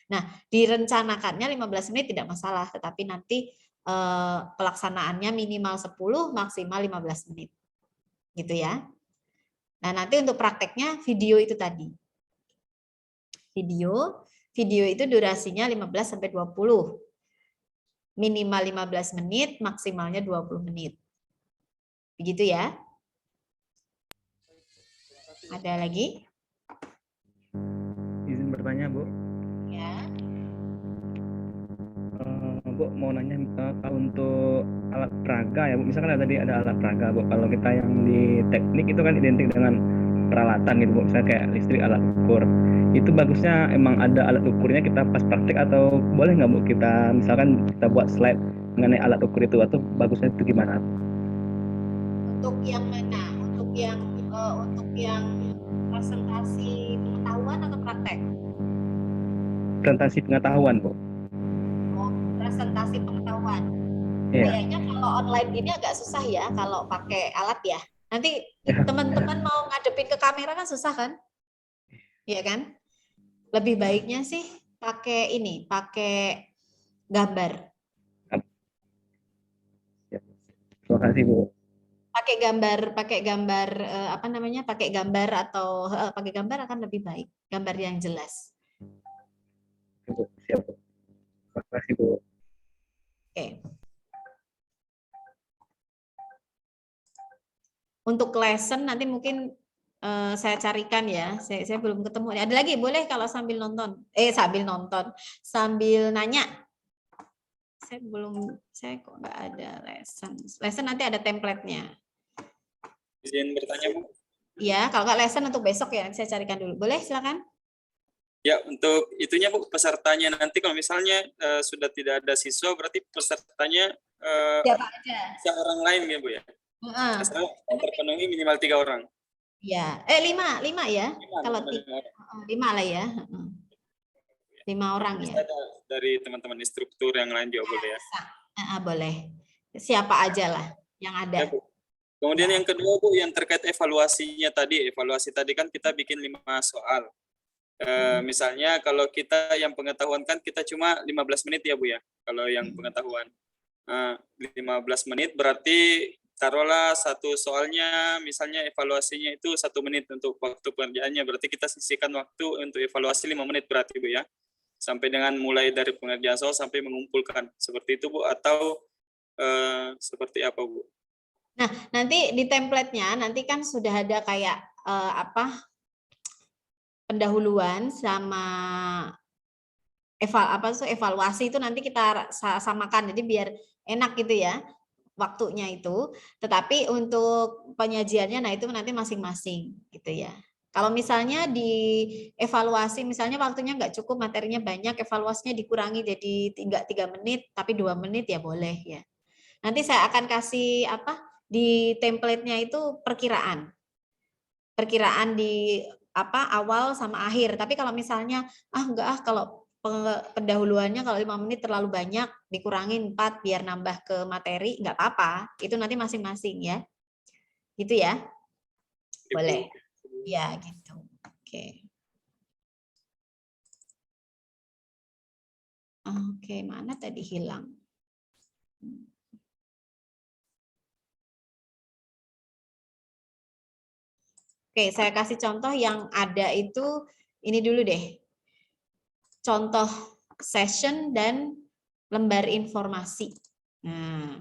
Nah, direncanakannya 15 menit tidak masalah, tetapi nanti pelaksanaannya minimal 10 maksimal 15 menit. Gitu ya. Nah, nanti untuk prakteknya video itu tadi. Video itu durasinya 15 sampai 20. Minimal 15 menit, maksimalnya 20 menit. Begitu ya. Ada lagi? Izin bertanya, Bu. Ya. Bu, mau nanya kalau untuk alat peraga ya, Bu. Misalkan tadi ada alat peraga, Bu. Kalau kita yang di teknik itu kan identik dengan peralatan gitu, Bu. Misalnya kayak listrik, alat ukur. Itu bagusnya emang ada alat ukurnya kita pas praktek atau boleh nggak, Bu, kita misalkan kita buat slide mengenai alat ukur itu, atau bagusnya itu gimana? Untuk yang mana? Untuk yang presentasi pengetahuan atau praktek? Presentasi pengetahuan, Bu. Oh, presentasi pengetahuan. Iya. Kayaknya kalau online gini agak susah ya kalau pakai alat ya. Nanti teman-teman mau ngadepin ke kamera kan susah kan? Iya kan? Lebih baiknya sih pakai gambar. Terima kasih, Bu. Pakai gambar pakai gambar atau pakai gambar akan lebih baik, gambar yang jelas. Siap, Bu. Terima kasih, Bu. Oke. Untuk lesson nanti mungkin saya carikan ya. Saya belum ketemu. Ada lagi boleh kalau sambil nonton. Sambil nanya. Saya kok nggak ada lesson. Lesson nanti ada template-nya. Izin bertanya, Bu. Ya, kalau nggak lesson untuk besok ya, saya carikan dulu. Boleh, silakan. Ya, untuk itunya, Bu, pesertanya nanti kalau misalnya sudah tidak ada siswa, berarti pesertanya Siapa aja? bisa orang lain ya, Bu ya? Asal terpenuhi minimal 3 orang. Ya, 5 ya. Kalau 5 lah ya. 5 orang ya. Ada dari teman-teman instruktur yang lain juga boleh ya? Boleh. Siapa aja lah yang ada. Ya, Bu. Kemudian yang kedua, Bu, yang terkait evaluasinya tadi. Evaluasi tadi kan kita bikin 5 soal. Misalnya kalau kita yang pengetahuan kan kita cuma 15 menit ya, Bu ya. Kalau yang pengetahuan. 15 menit berarti taruhlah satu soalnya misalnya evaluasinya itu 1 menit untuk waktu pengerjaannya. Berarti kita sisihkan waktu untuk evaluasi 5 menit berarti, Bu ya. Sampai dengan mulai dari pengerjaan soal sampai mengumpulkan. Seperti itu, Bu, atau seperti apa, Bu? Nah, nanti di template-nya nanti kan sudah ada kayak pendahuluan sama evaluasi itu nanti kita samakan. Jadi biar enak gitu ya waktunya itu. Tetapi untuk penyajiannya nah itu nanti masing-masing gitu ya. Kalau misalnya di evaluasi, misalnya waktunya nggak cukup, materinya banyak, evaluasinya dikurangi jadi 3 menit, tapi 2 menit ya boleh ya. Nanti saya akan kasih di template-nya itu perkiraan di awal sama akhir. Tapi kalau misalnya kalau pendahuluannya kalau 5 menit terlalu banyak, dikurangin 4 biar nambah ke materi, nggak apa-apa. Itu nanti masing-masing ya. Gitu ya. Boleh. Ya, gitu. Oke. Oke, mana tadi hilang? Oke, saya kasih contoh yang ada itu ini dulu deh. Contoh session dan lembar informasi. Nah,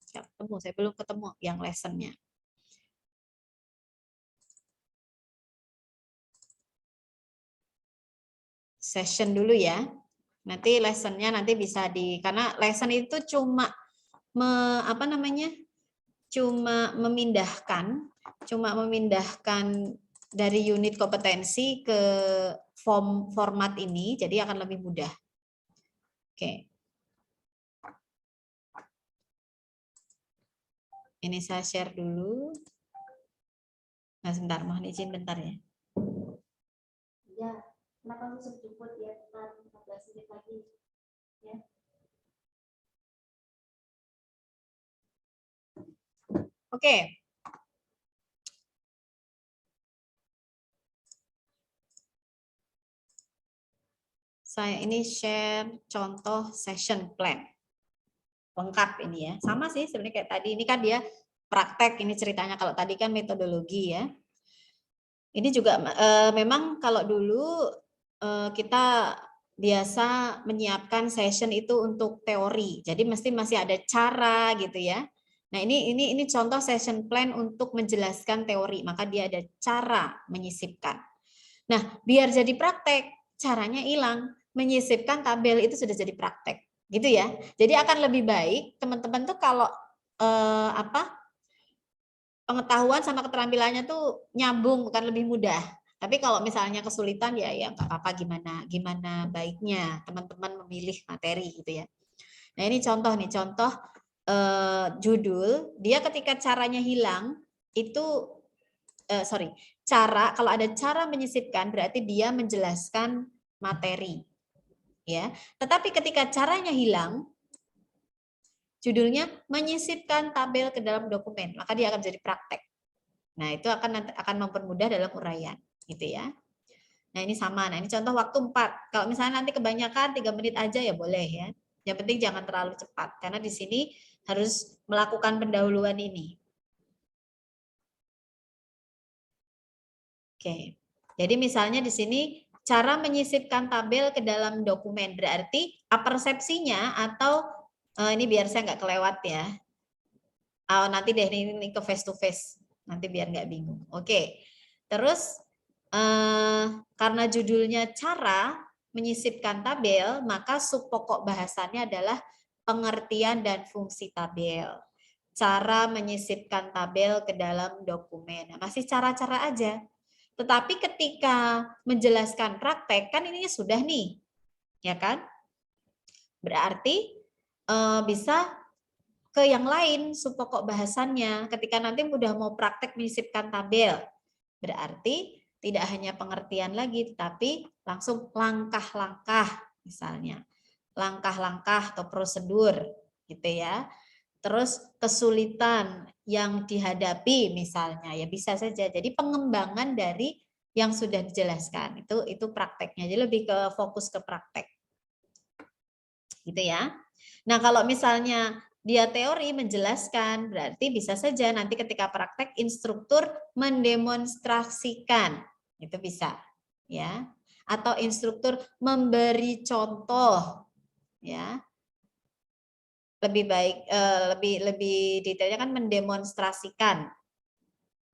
saya belum ketemu yang lessonnya. Session dulu ya. Nanti lessonnya nanti bisa karena lesson itu cuma cuma memindahkan dari unit kompetensi ke format ini, jadi akan lebih mudah. Oke. Ini saya share dulu. Nah, sebentar, mohon izin bentar ya. Ya, kenapa langsung jemput ya, sekitar 15 menit lagi. Ya. Oke. Saya ini share contoh session plan. Lengkap ini ya. Sama sih sebenarnya kayak tadi. Ini kan dia praktek, ini ceritanya. Kalau tadi kan metodologi ya. Ini juga memang kalau dulu kita biasa menyiapkan session itu untuk teori. Jadi mesti masih ada cara gitu ya. Nah, ini contoh session plan untuk menjelaskan teori, maka dia ada cara menyisipkan. Nah, biar jadi praktek, caranya hilang. Menyisipkan tabel itu sudah jadi praktek. Gitu ya. Jadi akan lebih baik teman-teman tuh kalau pengetahuan sama keterampilannya tuh nyambung, bukan lebih mudah. Tapi kalau misalnya kesulitan ya nggak apa-apa, gimana baiknya teman-teman memilih materi gitu ya. Nah, ini contoh judul, dia ketika caranya hilang itu kalau ada cara menyisipkan berarti dia menjelaskan materi. Ya. Tetapi ketika caranya hilang, judulnya menyisipkan tabel ke dalam dokumen, maka dia akan jadi praktek. Nah, itu akan mempermudah dalam uraian, gitu ya. Nah, ini sama. Nah, ini contoh waktu 4. Kalau misalnya nanti kebanyakan 3 menit aja ya boleh ya. Yang penting jangan terlalu cepat karena di sini harus melakukan pendahuluan ini. Oke. Jadi misalnya di sini cara menyisipkan tabel ke dalam dokumen berarti persepsinya atau ini biar saya nggak kelewat ya. Nanti deh ini ke face to face. Nanti biar nggak bingung. Oke. Terus karena judulnya cara menyisipkan tabel, maka subpokok bahasannya adalah pengertian dan fungsi tabel. Cara menyisipkan tabel ke dalam dokumen. Nah, masih cara-cara aja. Tetapi ketika menjelaskan praktek, kan ininya sudah nih. Ya kan? Berarti bisa ke yang lain subpokok bahasannya. Ketika nanti udah mau praktek menyisipkan tabel. Berarti tidak hanya pengertian lagi, tetapi langsung langkah-langkah misalnya. Langkah-langkah atau prosedur gitu ya. Terus kesulitan yang dihadapi misalnya, ya bisa saja. Jadi pengembangan dari yang sudah dijelaskan. Itu prakteknya. Jadi lebih ke fokus ke praktek. Gitu ya. Nah, kalau misalnya dia teori menjelaskan, berarti bisa saja nanti ketika praktek instruktur mendemonstrasikan. Itu bisa, ya. Atau instruktur memberi contoh, ya. Lebih baik lebih detailnya kan mendemonstrasikan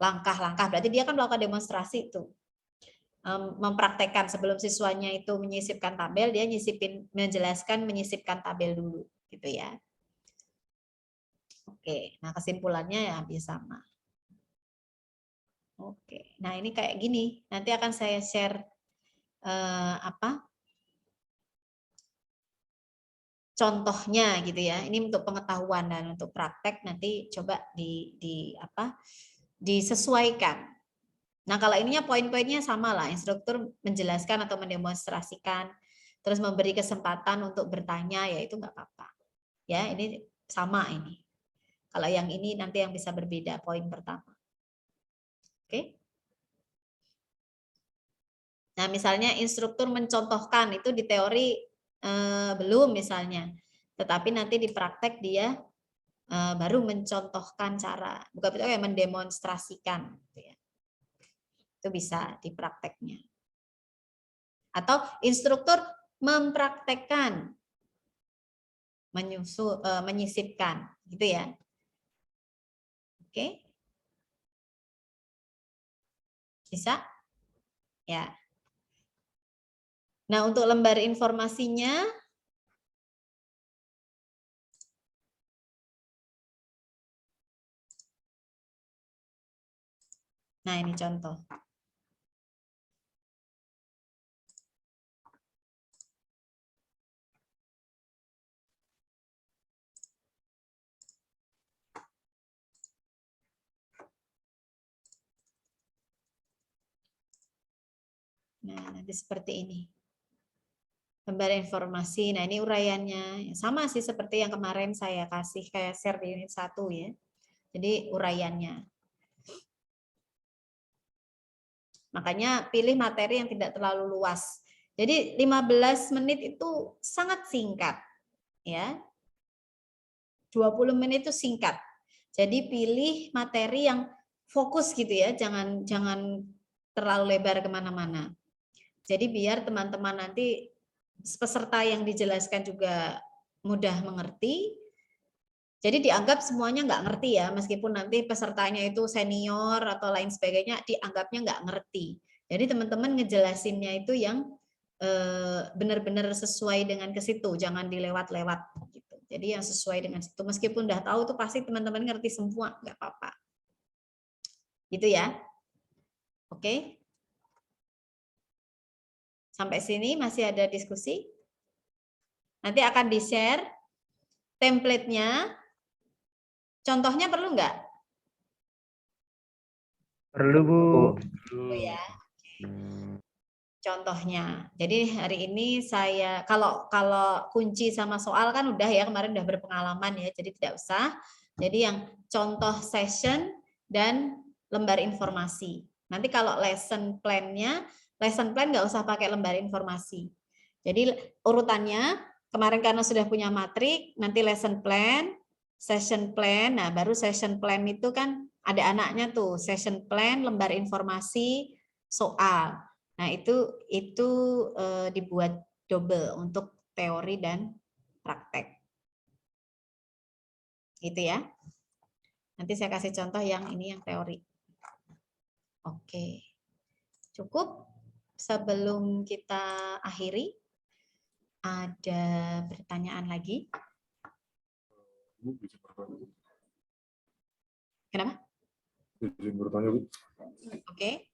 langkah-langkah. Berarti dia kan melakukan demonstrasi itu. Mempraktekkan sebelum siswanya itu menyisipkan tabel, dia menjelaskan menyisipkan tabel dulu, gitu ya. Oke, nah kesimpulannya ya hampir sama. Oke, nah ini kayak gini. Nanti akan saya share contohnya gitu ya. Ini untuk pengetahuan dan untuk praktek nanti coba disesuaikan. Nah kalau ininya poin-poinnya sama lah. Instruktur menjelaskan atau mendemonstrasikan, terus memberi kesempatan untuk bertanya, ya itu nggak apa-apa. Ya ini sama ini. Kalau yang ini nanti yang bisa berbeda poin pertama. Oke. Nah, misalnya instruktur mencontohkan itu di teori belum misalnya. Tetapi nanti di praktek dia baru mencontohkan cara, bukan itu ya mendemonstrasikan gitu ya. Itu bisa di prakteknya. Atau instruktur mempraktekkan menyisipkan gitu ya. Oke. Bisa? Ya. Nah, untuk lembar informasinya nah ini contoh. Nah, nanti seperti ini. Lembar informasi. Nah, ini uraiannya. Sama sih seperti yang kemarin saya kasih kayak share di unit 1 ya. Jadi uraiannya. Makanya pilih materi yang tidak terlalu luas. Jadi 15 menit itu sangat singkat. Ya. 20 menit itu singkat. Jadi pilih materi yang fokus gitu ya. Jangan terlalu lebar kemana-mana. Jadi biar teman-teman nanti peserta yang dijelaskan juga mudah mengerti. Jadi dianggap semuanya nggak ngerti ya, meskipun nanti pesertanya itu senior atau lain sebagainya, dianggapnya nggak ngerti. Jadi teman-teman ngejelasinnya itu yang benar-benar sesuai dengan ke situ, jangan dilewat-lewat gitu. Jadi yang sesuai dengan situ, meskipun udah tahu tuh pasti teman-teman ngerti semua, nggak apa-apa. Gitu ya. Oke. Sampai sini masih ada diskusi? Nanti akan di-share template-nya. Contohnya perlu nggak? Perlu, Bu. Perlu ya. Contohnya. Jadi hari ini saya kalau kunci sama soal kan udah ya, kemarin udah berpengalaman ya, jadi tidak usah. Jadi yang contoh session dan lembar informasi. Nanti kalau lesson plan-nya, lesson plan nggak usah pakai lembar informasi. Jadi urutannya kemarin karena sudah punya matrik, nanti lesson plan, session plan. Nah, baru session plan itu kan ada anaknya tuh, session plan, lembar informasi, soal. Nah, itu dibuat double untuk teori dan praktek. Gitu ya. Nanti saya kasih contoh yang ini yang teori. Oke. Cukup. Sebelum kita akhiri, ada pertanyaan lagi? Bu, izin bertanya, Bu. Kenapa? Izin bertanya, Bu. Oke.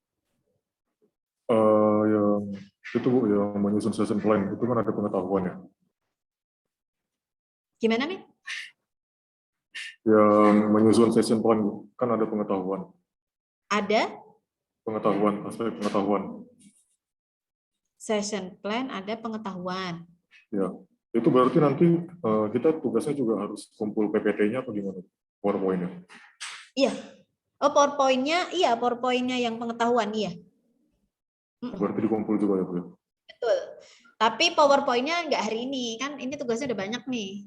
Yang itu, Bu, yang menyusun session plan, itu kan ada pengetahuannya. Gimana nih? Yang menyusun session plan, Bu, kan ada pengetahuan. Ada Pengetahuan, aspek pengetahuan. session plan, ada pengetahuan. Ya, itu berarti nanti kita tugasnya juga harus kumpul PPT-nya atau gimana? PowerPoint-nya. Iya. Oh, PowerPoint-nya, iya, PowerPoint-nya yang pengetahuan, iya. Berarti dikumpul juga ya, Bu? Ya? Betul. Tapi PowerPoint-nya nggak hari ini, kan ini tugasnya udah banyak nih.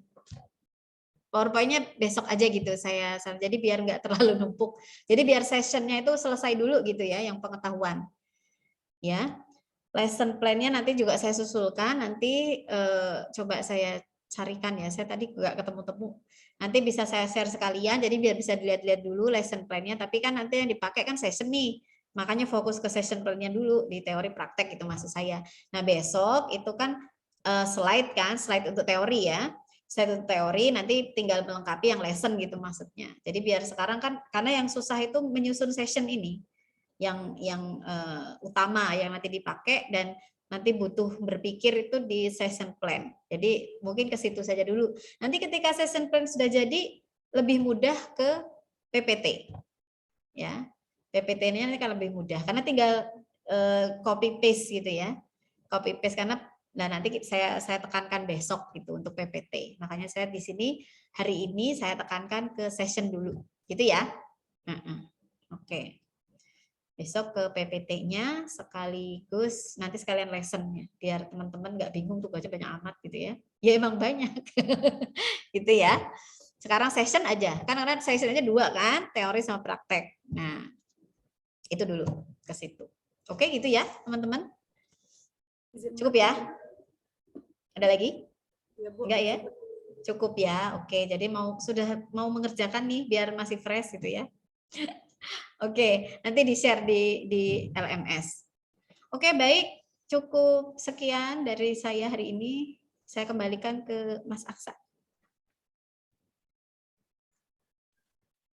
PowerPoint-nya besok aja gitu saya. Jadi biar nggak terlalu numpuk. Jadi biar session-nya itu selesai dulu gitu ya, yang pengetahuan. Ya. Lesson plan-nya nanti juga saya susulkan, nanti coba saya carikan ya. Saya tadi nggak ketemu-temu. Nanti bisa saya share sekalian, jadi biar bisa dilihat-lihat dulu lesson plan-nya. Tapi kan nanti yang dipakai kan session nih. Makanya fokus ke session plan-nya dulu, di teori praktek itu maksud saya. Nah besok itu kan slide kan, slide untuk teori ya. Slide untuk teori, nanti tinggal melengkapi yang lesson gitu maksudnya. Jadi biar sekarang kan, karena yang susah itu menyusun session ini. Yang utama yang nanti dipakai dan nanti butuh berpikir itu di session plan. Jadi mungkin ke situ saja dulu. Nanti ketika session plan sudah jadi lebih mudah ke PPT. Ya. PPT-nya nanti kan lebih mudah karena tinggal copy paste gitu ya. Copy paste karena nanti saya tekankan besok gitu untuk PPT. Makanya saya di sini hari ini saya tekankan ke session dulu. Gitu ya. Oke. Besok ke PPT-nya sekaligus nanti sekalian lesson-nya biar teman-teman nggak bingung tuh baca banyak amat gitu ya. Ya emang banyak. Gitu ya. Sekarang session aja. Kan karena session aja 2 kan, teori sama praktek. Nah, itu dulu ke situ. Oke, gitu ya, teman-teman. Cukup ya? Ada lagi? Enggak ya? Cukup ya. Oke, jadi sudah mau mengerjakan nih biar masih fresh gitu ya. Oke, nanti di-share di LMS. Oke, baik. Cukup sekian dari saya hari ini. Saya kembalikan ke Mas Aksa.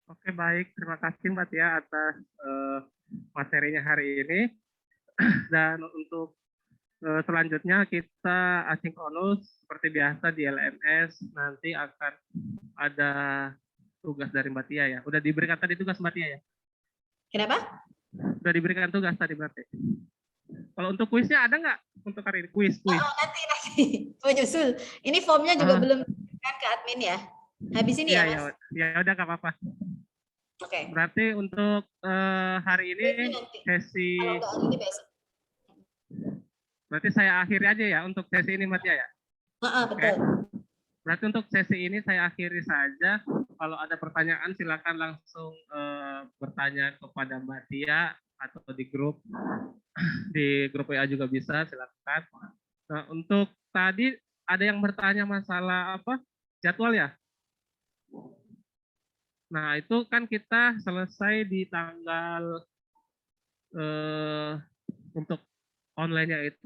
Oke, baik. Terima kasih Mbak Tia atas materinya hari ini. Dan untuk selanjutnya kita asinkronus seperti biasa di LMS. Nanti akan ada tugas dari Mbak Tia ya. Udah diberikan tadi tugas Mbak Tia ya? Kenapa? Udah diberikan tugas tadi berarti. Kalau untuk kuisnya ada nggak untuk hari ini? Kuis. Oh, nanti menyusul. Ini formnya juga belum diberikan ke admin ya. Habis ini ya, Mas? Ya udah nggak apa-apa. Oke. Berarti untuk hari ini sesi. Kalau nggak hari ini besok. Berarti saya akhiri aja ya untuk sesi ini Mbak Tia ya? Betul. Berarti untuk sesi ini saya akhiri saja. Kalau ada pertanyaan silakan langsung bertanya kepada Mbak Tia atau di grup WA juga bisa, silakan. Nah, untuk tadi ada yang bertanya masalah apa? Jadwal ya? Nah, itu kan kita selesai di tanggal untuk online-nya itu